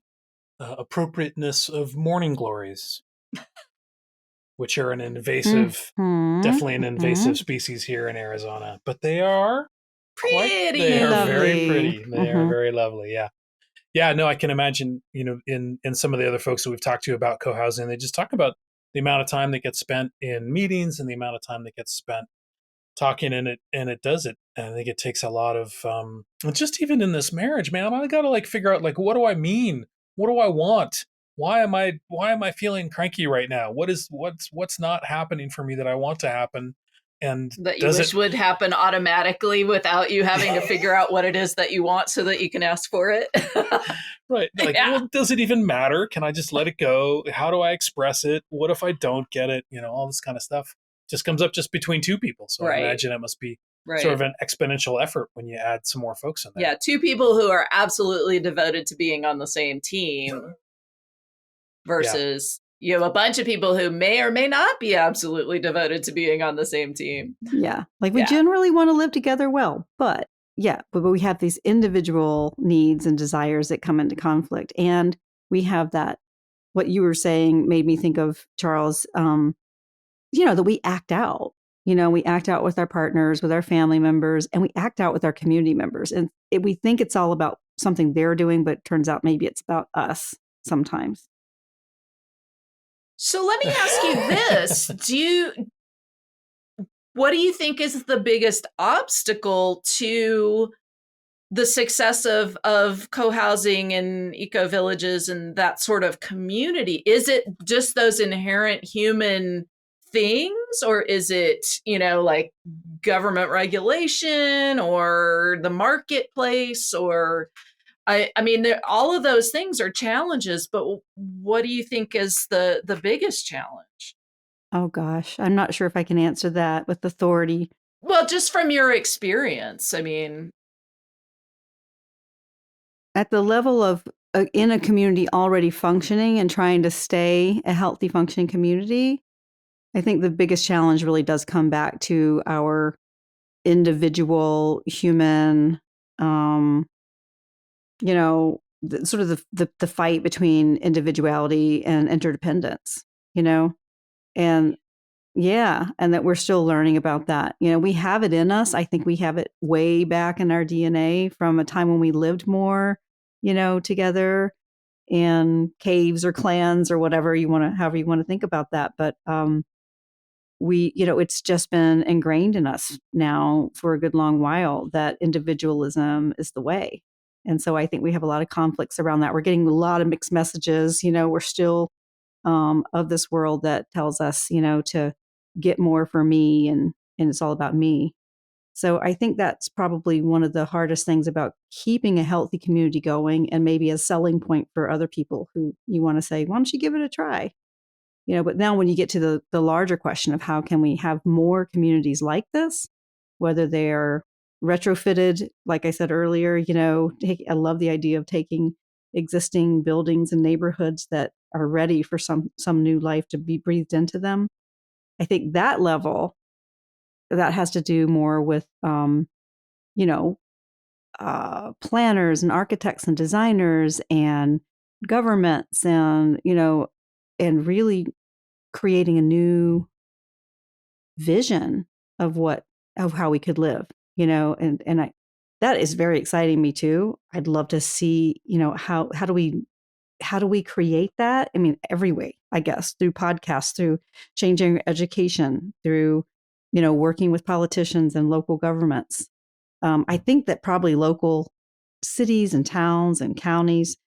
appropriateness of morning glories, which are an invasive, definitely an invasive species here in Arizona, but they are pretty. They are lovely. very pretty. They are very lovely. Yeah. Yeah. No, I can imagine, in some of the other folks that we've talked to about co-housing, they just talk about the amount of time that gets spent in meetings and the amount of time that gets spent talking and it does it. And I think it takes a lot of, just even in this marriage, man, I got to figure out what do I mean? What do I want? why am I feeling cranky right now? What's not happening for me that I want to happen? And that you does wish it would happen automatically without you having to figure out what it is that you want so that you can ask for it. right? Like, Yeah. well, does it even matter? Can I just let it go? How do I express it? What if I don't get it? All this kind of stuff just comes up just between two people. So I Right. imagine it must be sort Right. of an exponential effort when you add some more folks in there. Yeah. Two people who are absolutely devoted to being on the same team versus you have a bunch of people who may or may not be absolutely devoted to being on the same team. Yeah. Like we Yeah. generally want to live together well, but we have these individual needs and desires that come into conflict. And we have that, what you were saying made me think of, Charles, that we act out. We act out with our partners, with our family members, and we act out with our community members. And we think it's all about something they're doing, but it turns out maybe it's about us sometimes. So let me ask you this. What do you think is the biggest obstacle to the success of co-housing and eco-villages and that sort of community? Is it just those inherent human things, or is it, like government regulation or the marketplace, or I mean, all of those things are challenges, but what do you think is the biggest challenge? Oh gosh, I'm not sure if I can answer that with authority. Well, just from your experience, I mean, At the level of in a community already functioning and trying to stay a healthy functioning community, I think the biggest challenge really does come back to our individual human, sort of the fight between individuality and interdependence, and and that we're still learning about that. We have it in us. I think we have it way back in our DNA from a time when we lived more, together in caves or clans or whatever however you want to think about that. But it's just been ingrained in us now for a good long while that individualism is the way. And so I think we have a lot of conflicts around that. We're getting a lot of mixed messages. We're still of this world that tells us, to get more for me and it's all about me. So I think that's probably one of the hardest things about keeping a healthy community going, and maybe a selling point for other people who you want to say, why don't you give it a try? But now when you get to the larger question of how can we have more communities like this, whether they're retrofitted, like I said earlier, I love the idea of taking existing buildings and neighborhoods that are ready for some new life to be breathed into them. I think that level, that has to do more with, planners and architects and designers and governments and, and really creating a new vision of how we could live, and that is very exciting me too. I'd love to see, how do we create that? I mean, every way, I guess, through podcasts, through changing education, through, working with politicians and local governments. I think that probably local cities and towns and counties,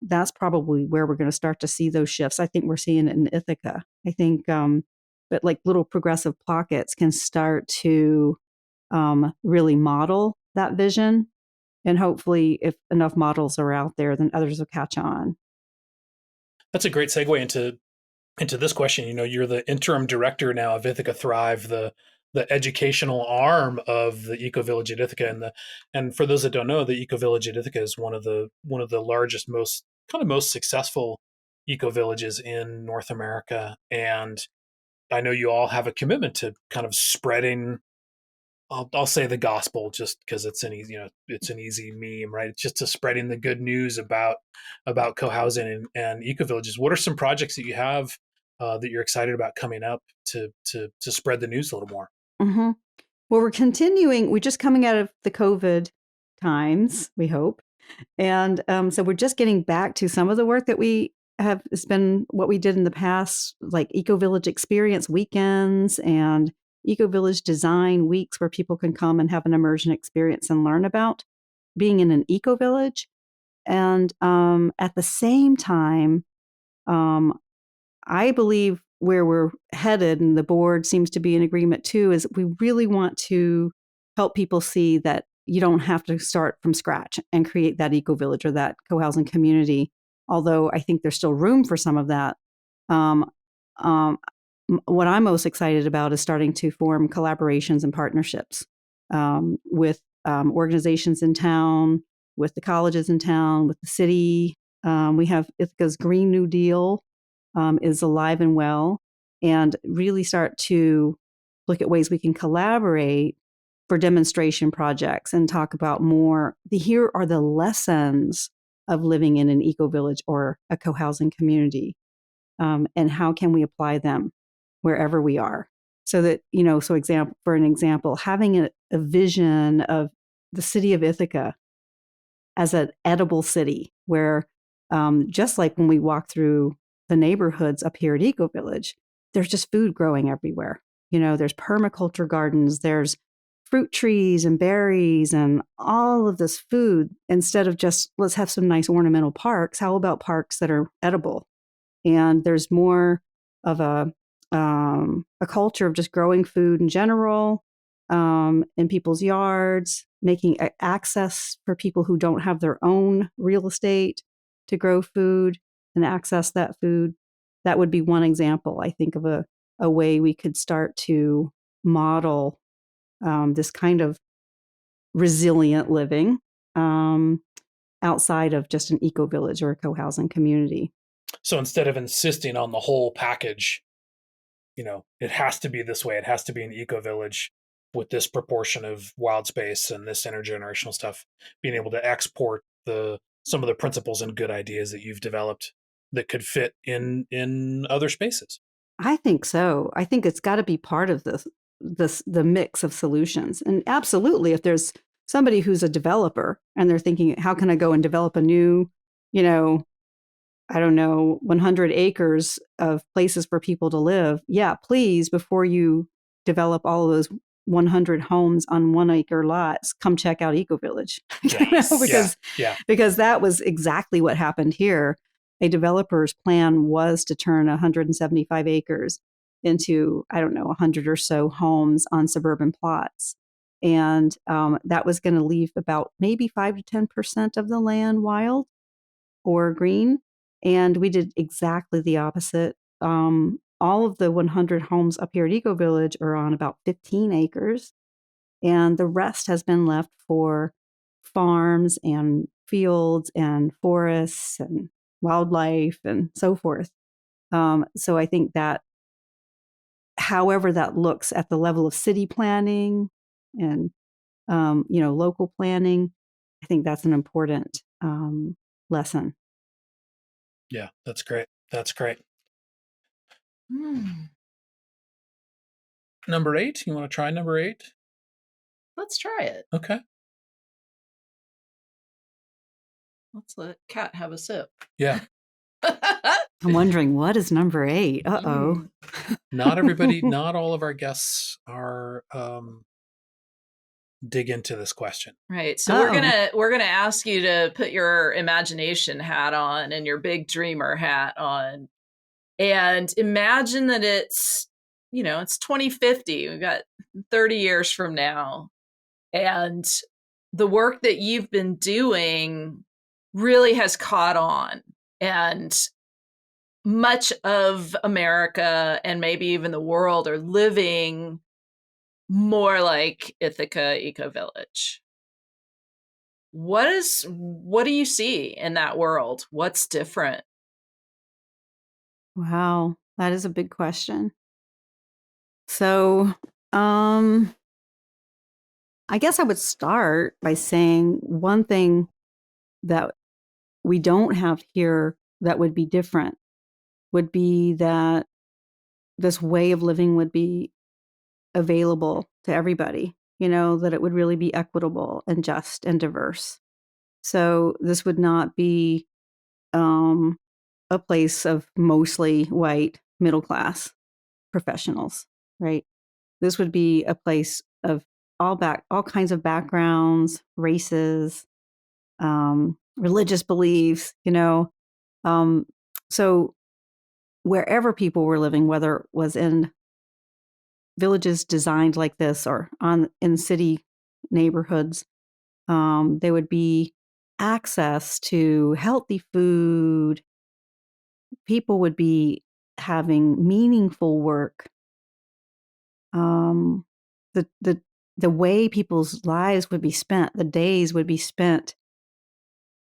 that's probably where we're going to start to see those shifts. I think we're seeing it in Ithaca. I think, but like little progressive pockets can start to really model that vision. And hopefully, if enough models are out there, then others will catch on. That's a great segue into this question. You're the interim director now of Ithaca Thrive, the educational arm of the Eco Village at Ithaca, and for those that don't know, the Eco Village at Ithaca is one of the largest, most successful eco villages in North America. And I know you all have a commitment to kind of spreading, I'll say the gospel, just because it's an easy meme, right? It's just to spreading the good news about co-housing and eco villages. What are some projects that you have that you're excited about coming up to spread the news a little more? Mm-hmm. Well, we're continuing. We're just coming out of the COVID times, we hope, and so we're just getting back to some of the work that we have. It's been what we did in the past, like Eco Village experience weekends and Eco Village design weeks, where people can come and have an immersion experience and learn about being in an eco village. And at the same time, I believe where we're headed, and the board seems to be in agreement too, is we really want to help people see that you don't have to start from scratch and create that eco-village or that co-housing community, although I think there's still room for some of that. Um, um, what I'm most excited about is starting to form collaborations and partnerships with organizations in town, with the colleges in town, with the city. We have Ithaca's Green New Deal is alive and well, and really start to look at ways we can collaborate for demonstration projects and talk about more. Here are the lessons of living in an eco village or a co-housing community, and how can we apply them wherever we are. So that, for an example, having a vision of the city of Ithaca as an edible city where, just like when we walk through the neighborhoods up here at Eco Village, there's just food growing everywhere. There's permaculture gardens, there's fruit trees and berries and all of this food. Instead of just, let's have some nice ornamental parks, how about parks that are edible? And there's more of a culture of just growing food in general, in people's yards, making access for people who don't have their own real estate to grow food and access that food. That would be one example, I think, of a way we could start to model this kind of resilient living outside of just an eco village or a co-housing community. So instead of insisting on the whole package, it has to be this way. It has to be an eco village with this proportion of wild space and this intergenerational stuff, being able to export some of the principles and good ideas that you've developed that could fit in other spaces. I think so. I think it's got to be part of the mix of solutions. And absolutely, if there's somebody who's a developer and they're thinking, how can I go and develop a new, I don't know, 100 acres of places for people to live. Yeah, please, before you develop all of those 100 homes on 1 acre lots, come check out Eco Village. Because that was exactly what happened here. A developer's plan was to turn 175 acres into, I don't know, 100 or so homes on suburban plots. And that was going to leave about maybe 5 to 10% of the land wild or green. And we did exactly the opposite. All of the 100 homes up here at Eco Village are on about 15 acres, and the rest has been left for farms and fields and forests and wildlife and so forth. So I think that however that looks at the level of city planning and local planning, I think that's an important lesson. Yeah, that's great. That's great. Number 8, you want to try number 8? Let's try it. Okay. Let's let Kat have a sip. Yeah. I'm wondering, what is number 8? Uh-oh. Not all of our guests are dig into this question. Right. So we're gonna ask you to put your imagination hat on and your big dreamer hat on, and imagine that it's 2050. We've got 30 years from now, and the work that you've been doing really has caught on, and much of America and maybe even the world are living more like Ithaca Eco Village. What do you see in that world? What's different? Wow, that is a big question. So, I guess I would start by saying one thing that we don't have here that would be different would be that this way of living would be available to everybody, that it would really be equitable and just and diverse. So this would not be a place of mostly white middle class professionals, right? This would be a place of all kinds of backgrounds, races, religious beliefs, So wherever people were living, whether it was in villages designed like this or in city neighborhoods, there would be access to healthy food. People would be having meaningful work. The way people's lives would be spent, the days would be spent,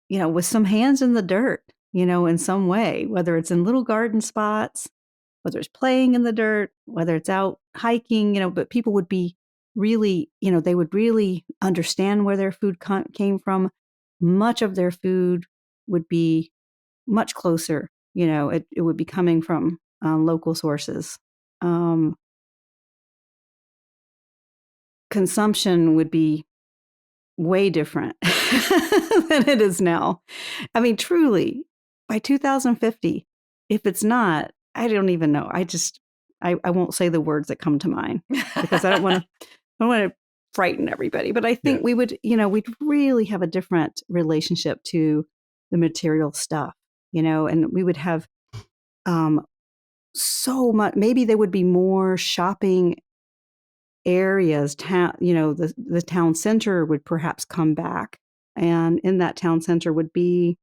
with some hands in the dirt, in some way, whether it's in little garden spots, whether it's playing in the dirt, whether it's out hiking, but people would be really, they would really understand where their food came from. Much of their food would be much closer, it would be coming from local sources. Consumption would be way different than it is now. I mean, truly, by 2050, if it's not, I don't even know. I won't say the words that come to mind because I don't want to frighten everybody. But I think we would, we'd really have a different relationship to the material stuff, and we would have so much. Maybe there would be more shopping areas. The town center would perhaps come back, and in that town center would be,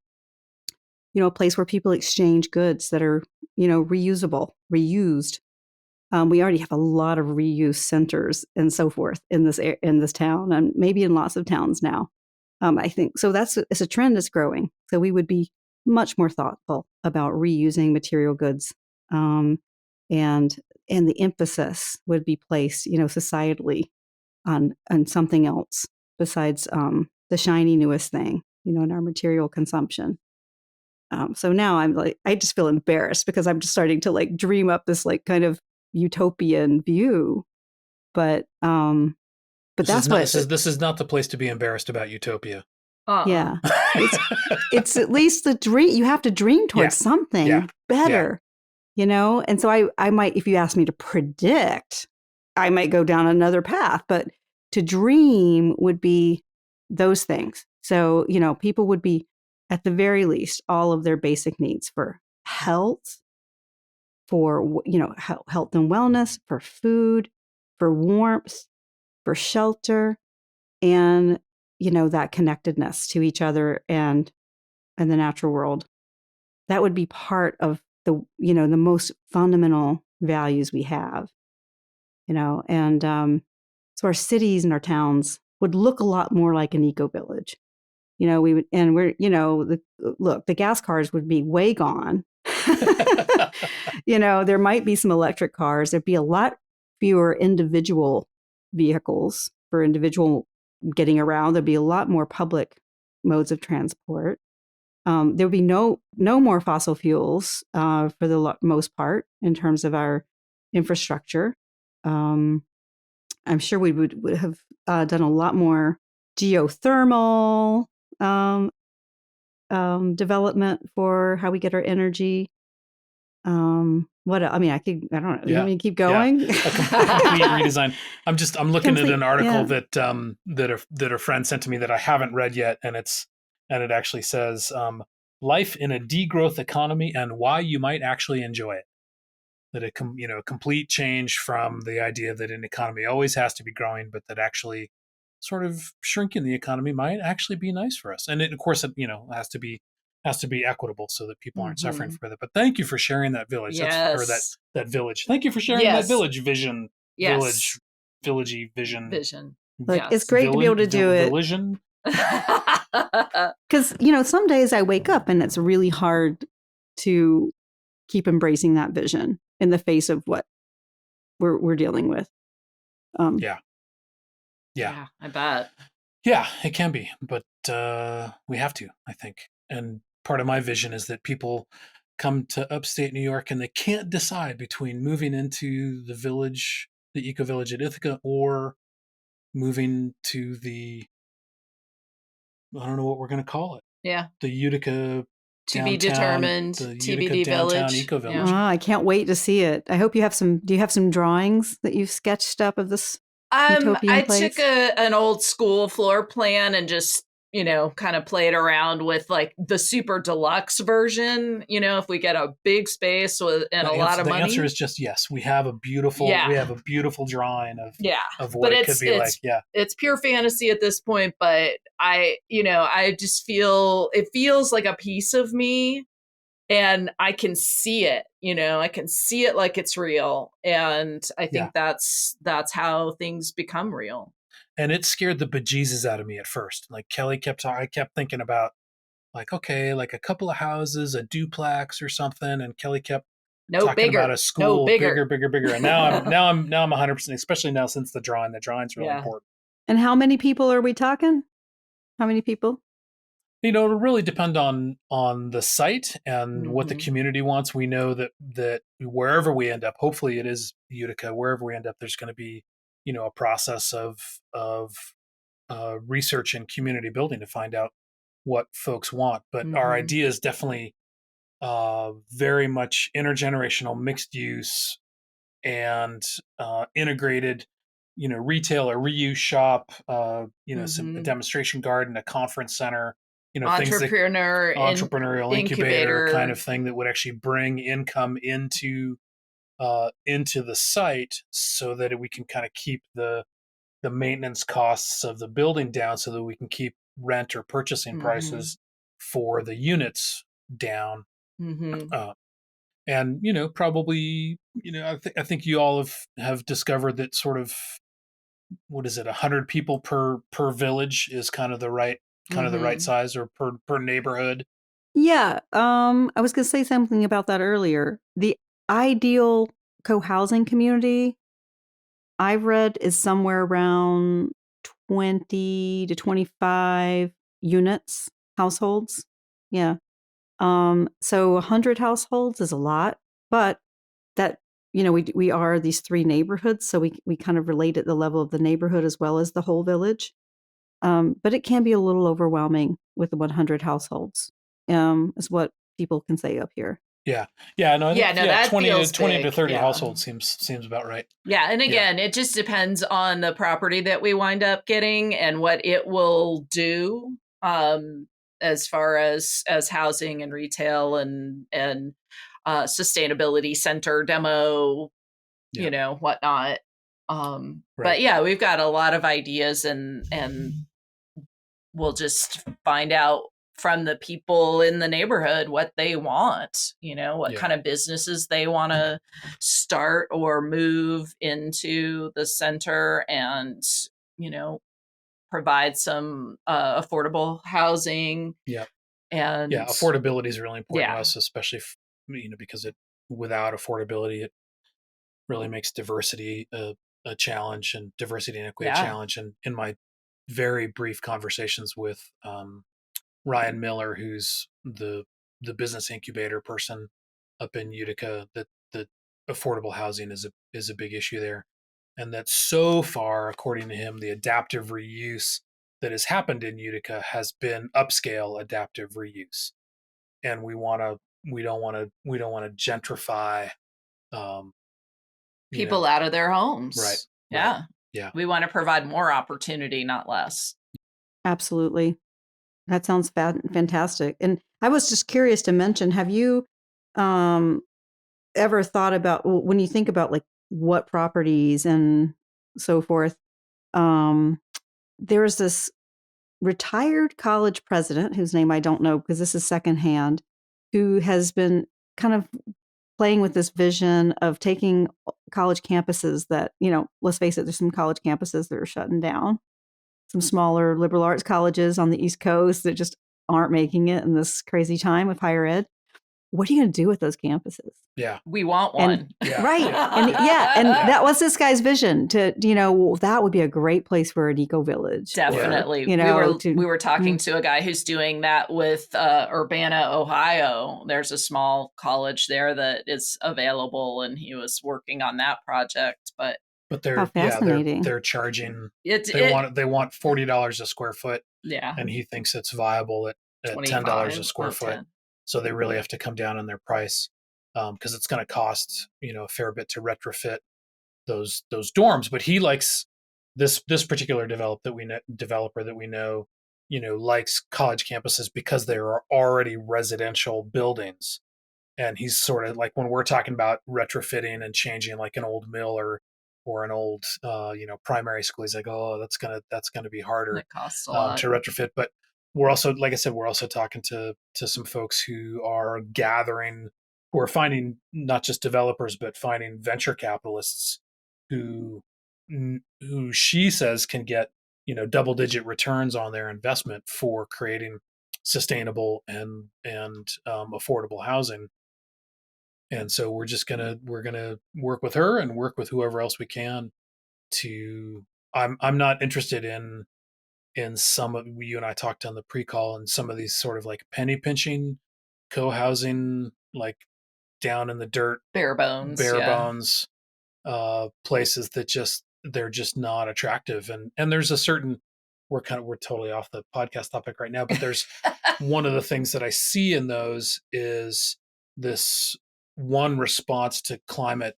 a place where people exchange goods that are, reused. We already have a lot of reuse centers and so forth in this town, and maybe in lots of towns now. I think so. It's a trend that's growing. So we would be much more thoughtful about reusing material goods, and the emphasis would be placed, societally on something else besides the shiny newest thing, in our material consumption. So now I just feel embarrassed because I'm just starting to dream up this kind of utopian view, but this is not the place to be embarrassed about utopia. Yeah, it's at least the dream. You have to dream towards something better, And so I might, if you ask me to predict, I might go down another path, but to dream would be those things. So people would be, at the very least, all of their basic needs for health, for, health and wellness, for food, for warmth, for shelter, and, that connectedness to each other and the natural world. That would be part of the most fundamental values we have, and so our cities and our towns would look a lot more like an eco-village. We would, and we're, the gas cars would be way gone. There might be some electric cars. There'd be a lot fewer individual vehicles for individual getting around. There'd be a lot more public modes of transport. There would be no more fossil fuels for the most part in terms of our infrastructure. I'm sure we would have done a lot more geothermal development for how we get our energy. I don't know. You want me to keep going? A complete redesign. I'm looking at an article that a friend sent to me that I haven't read yet, and it actually says life in a degrowth economy and why you might actually enjoy it. That a complete change from the idea that an economy always has to be growing, but that actually sort of shrinking the economy might actually be nice for us. And it, of course, it has to be equitable so that people aren't suffering for that. But thank you for sharing that village. Yes. That village. Thank you for sharing that village vision. Yes. Villagey vision. Look, it's great to be able to do it. Vision. Because, some days I wake up and it's really hard to keep embracing that vision in the face of what we're dealing with. Yeah, I bet. Yeah, it can be, but we have to, I think. And part of my vision is that people come to upstate New York and they can't decide between moving into the village, the eco-village at Ithaca, or moving to I don't know what we're going to call it. Yeah. The Utica to be determined TBD village. Eco-village. Oh, I can't wait to see it. I hope you have do you have some drawings that you've sketched up of this utopian place? Took an old school floor plan and just kind of played around with like the super deluxe version, if we get a big space and a lot of money. The answer is just yes. We have a beautiful drawing of what but it could be like. Yeah. It's pure fantasy at this point, but I just feel, it feels like a piece of me, and I can see it, I can see it like it's real. And I think that's how things become real. And it scared the bejesus out of me at first. Like Kelly I kept thinking about like, okay, like a couple of houses, a duplex or something. And Kelly kept talking about a school, bigger. And now I'm 100%, especially now since the drawing's really important. And how many people are we talking? How many people? It'll really depend on the site and what the community wants. We know that wherever we end up, hopefully it is Utica, wherever we end up, there's going to be, a process of research and community building to find out what folks want. But our idea is definitely very much intergenerational, mixed use, and integrated, retail, a reuse shop, some a demonstration garden, a conference center, entrepreneurial incubator kind of thing that would actually bring income into the site, so that we can kind of keep the maintenance costs of the building down, so that we can keep rent or purchasing prices for the units down. And probably I think you all have discovered that sort of, what is it, 100 people per village is kind of the right size, or per neighborhood. Yeah, I was going to say something about that earlier. The ideal co-housing community I've read is somewhere around 20 to 25 units, households. Yeah. So 100 households is a lot, but that, we are these 3 neighborhoods, so we kind of relate at the level of the neighborhood as well as the whole village. But it can be a little overwhelming with the 100 households, is what people can say up here. Yeah. No, I think, that 20 feels 20 big. to 30 households seems about right. Yeah, and again, it just depends on the property that we wind up getting and what it will do, as far as housing and retail and sustainability center demo, whatnot. But yeah, we've got a lot of ideas, and we'll just find out from the people in the neighborhood what they want, what kind of businesses they want to start or move into the center, and, provide some affordable housing. Yeah. And affordability is really important to us, especially because without affordability, it really makes diversity a challenge, and diversity and equity a challenge. And in my very brief conversations with Ryan Miller, who's the business incubator person up in Utica, that affordable housing is a big issue there. And that so far, according to him, the adaptive reuse that has happened in Utica has been upscale adaptive reuse. And we don't want to gentrify people out of their homes. Right. Yeah. Yeah. We want to provide more opportunity, not less. Absolutely. That sounds fantastic. And I was just curious to mention, have you ever thought about, when you think about like what properties and so forth, there's this retired college president whose name I don't know because this is secondhand, who has been kind of playing with this vision of taking college campuses that, let's face it, there's some college campuses that are shutting down. Some smaller liberal arts colleges on the East Coast that just aren't making it in this crazy time of higher ed. What are you going to do with those campuses? Yeah. We want one. Right. And and that was this guy's vision to, that would be a great place for an eco village. Definitely. We were talking to a guy who's doing that with Urbana, Ohio. There's a small college there that is available, and he was working on that project. But they're fascinating. They're charging. They want $40 a square foot. Yeah. And he thinks it's viable at $10 a square foot. 10. So they really have to come down on their price, because it's going to cost a fair bit to retrofit those dorms. But he likes this particular developer that we know. likes college campuses because there are already residential buildings. And he's sort of like, when we're talking about retrofitting and changing like an old mill or an old primary school, he's like, oh, that's gonna be harder That costs a lot. to retrofit. But we're also, like I said, we're also talking to some folks who are finding not just developers, but finding venture capitalists who she says can get double digit returns on their investment for creating sustainable and affordable housing. And so we're gonna work with her and work with whoever else we can to. I'm not interested in some of, you and I talked on the pre-call, and some of these sort of like penny pinching co-housing, like down in the dirt, bare bones places that they're just not attractive. And there's a certain, we're totally off the podcast topic right now, but there's one of the things that I see in those is this one response to climate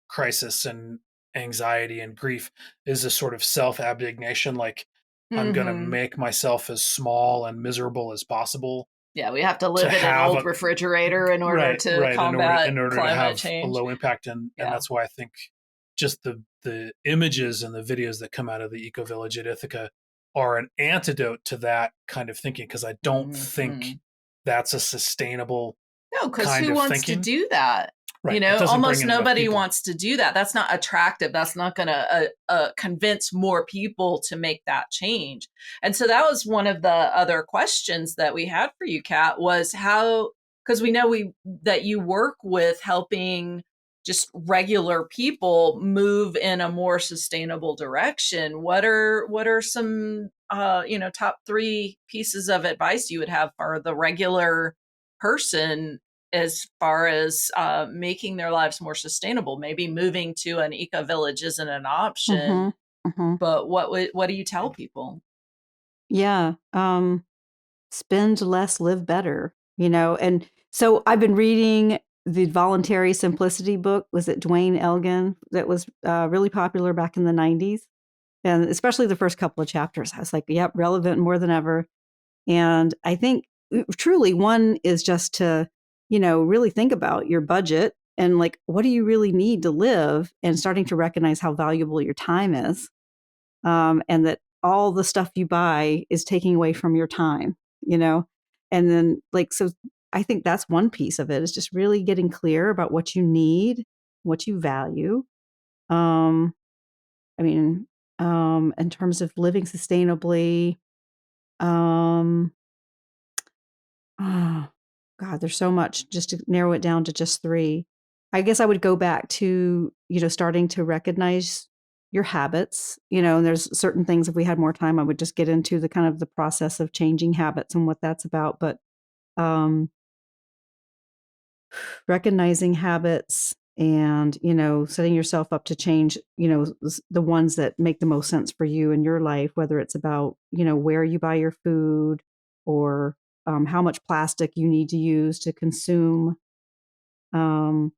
crisis and anxiety and grief is a sort of self-abnegation, like I'm going to make myself as small and miserable as possible. Yeah, we have to live in an old refrigerator in order to combat in order climate to have change. a low impact. And that's why I think just the images and the videos that come out of the Eco Village at Ithaca are an antidote to that kind of thinking, because I don't think that's a sustainable because who wants to do that? Right. Almost nobody wants to do that. That's not attractive. That's not going to convince more people to make that change. And so that was one of the other questions that we had for you, Kat, was how, because we know that you work with helping just regular people move in a more sustainable direction. What are some top 3 pieces of advice you would have for the regular person as far as making their lives more sustainable? Maybe moving to an eco village isn't an option, but what do you tell people? Yeah. Spend less, live better, And so I've been reading the Voluntary Simplicity book. Was it Dwayne Elgin? That was really popular back in the 90s. And especially the first couple of chapters, I was like, yep, relevant more than ever. And I think truly one is just to, really think about your budget and like, what do you really need to live, and starting to recognize how valuable your time is. And that all the stuff you buy is taking away from your time, and then so I think that's one piece of it, is just really getting clear about what you need, what you value. In terms of living sustainably, oh God, there's so much. Just to narrow it down to just 3, I guess I would go back to, starting to recognize your habits, and there's certain things, if we had more time, I would just get into the kind of the process of changing habits and what that's about. But recognizing habits and, setting yourself up to change, the ones that make the most sense for you in your life, whether it's about, where you buy your food, or how much plastic you need to use to consume, or,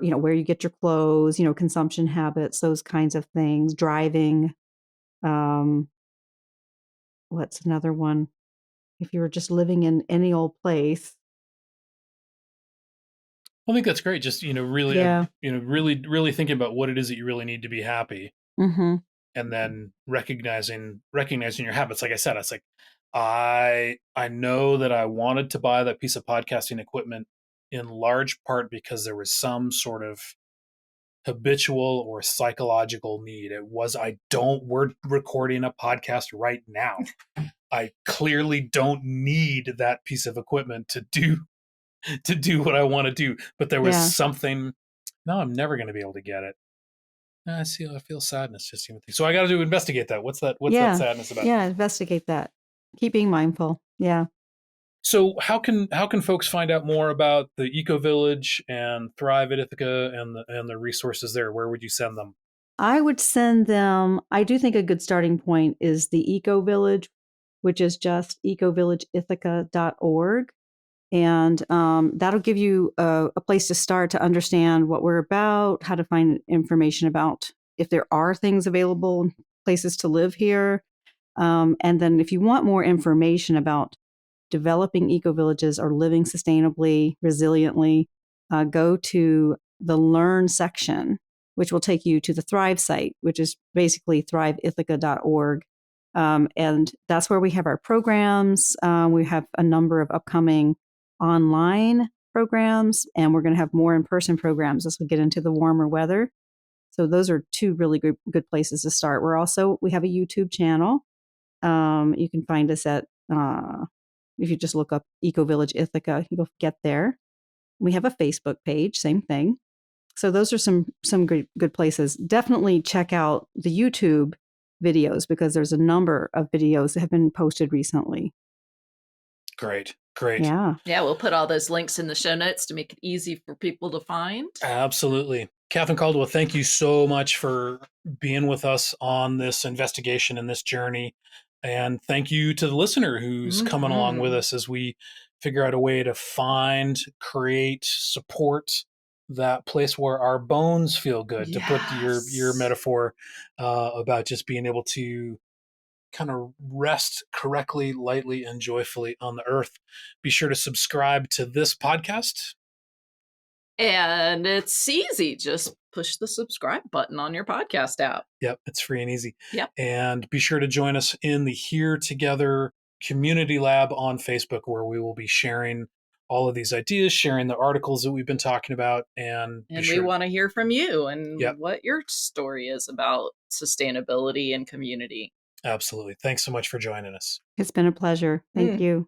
where you get your clothes, consumption habits, those kinds of things, driving. What's another one? If you were just living in any old place. I think that's great. Just, really, really thinking about what it is that you really need to be happy. And then recognizing your habits. Like I said, it's like, I know that I wanted to buy that piece of podcasting equipment in large part because there was some sort of habitual or psychological need. It was, we're recording a podcast right now. I clearly don't need that piece of equipment to do what I want to do. But there was something, no, I'm never going to be able to get it. I feel sadness just even think. So I got to investigate that. What's that sadness about? Yeah, investigate that. Keep being mindful. Yeah. So how can folks find out more about the Eco Village and Thrive at Ithaca and the resources there? Where would you send them? I would send them, I do think a good starting point is the Eco Village, which is just ecovillageithaca.org. And that'll give you a place to start to understand what we're about, how to find information about if there are things available, places to live here. And then if you want more information about developing eco-villages or living sustainably, resiliently, go to the Learn section, which will take you to the Thrive site, which is basically thriveithica.org. And that's where we have our programs. We have a number of upcoming online programs, and we're going to have more in-person programs as we get into the warmer weather. So those are two really good places to start. We have a YouTube channel. You can find us at, if you just look up Eco Village Ithaca, you'll get there. We have a Facebook page, same thing. So those are some good places. Definitely check out the YouTube videos because there's a number of videos that have been posted recently. Great. Yeah, we'll put all those links in the show notes to make it easy for people to find. Absolutely. Kat Caldwell, thank you so much for being with us on this investigation and this journey. And thank you to the listener who's coming along with us as we figure out a way to find, create, support that place where our bones feel good, to put your metaphor about just being able to kind of rest correctly, lightly, and joyfully on the earth. Be sure to subscribe to this podcast. And it's easy. Just push the subscribe button on your podcast app. Yep, it's free and easy. Yep. And be sure to join us in the Here Together Community Lab on Facebook, where we will be sharing all of these ideas, sharing the articles that we've been talking about. And we want to hear from you and what your story is about sustainability and community. Absolutely. Thanks so much for joining us. It's been a pleasure. Thank you.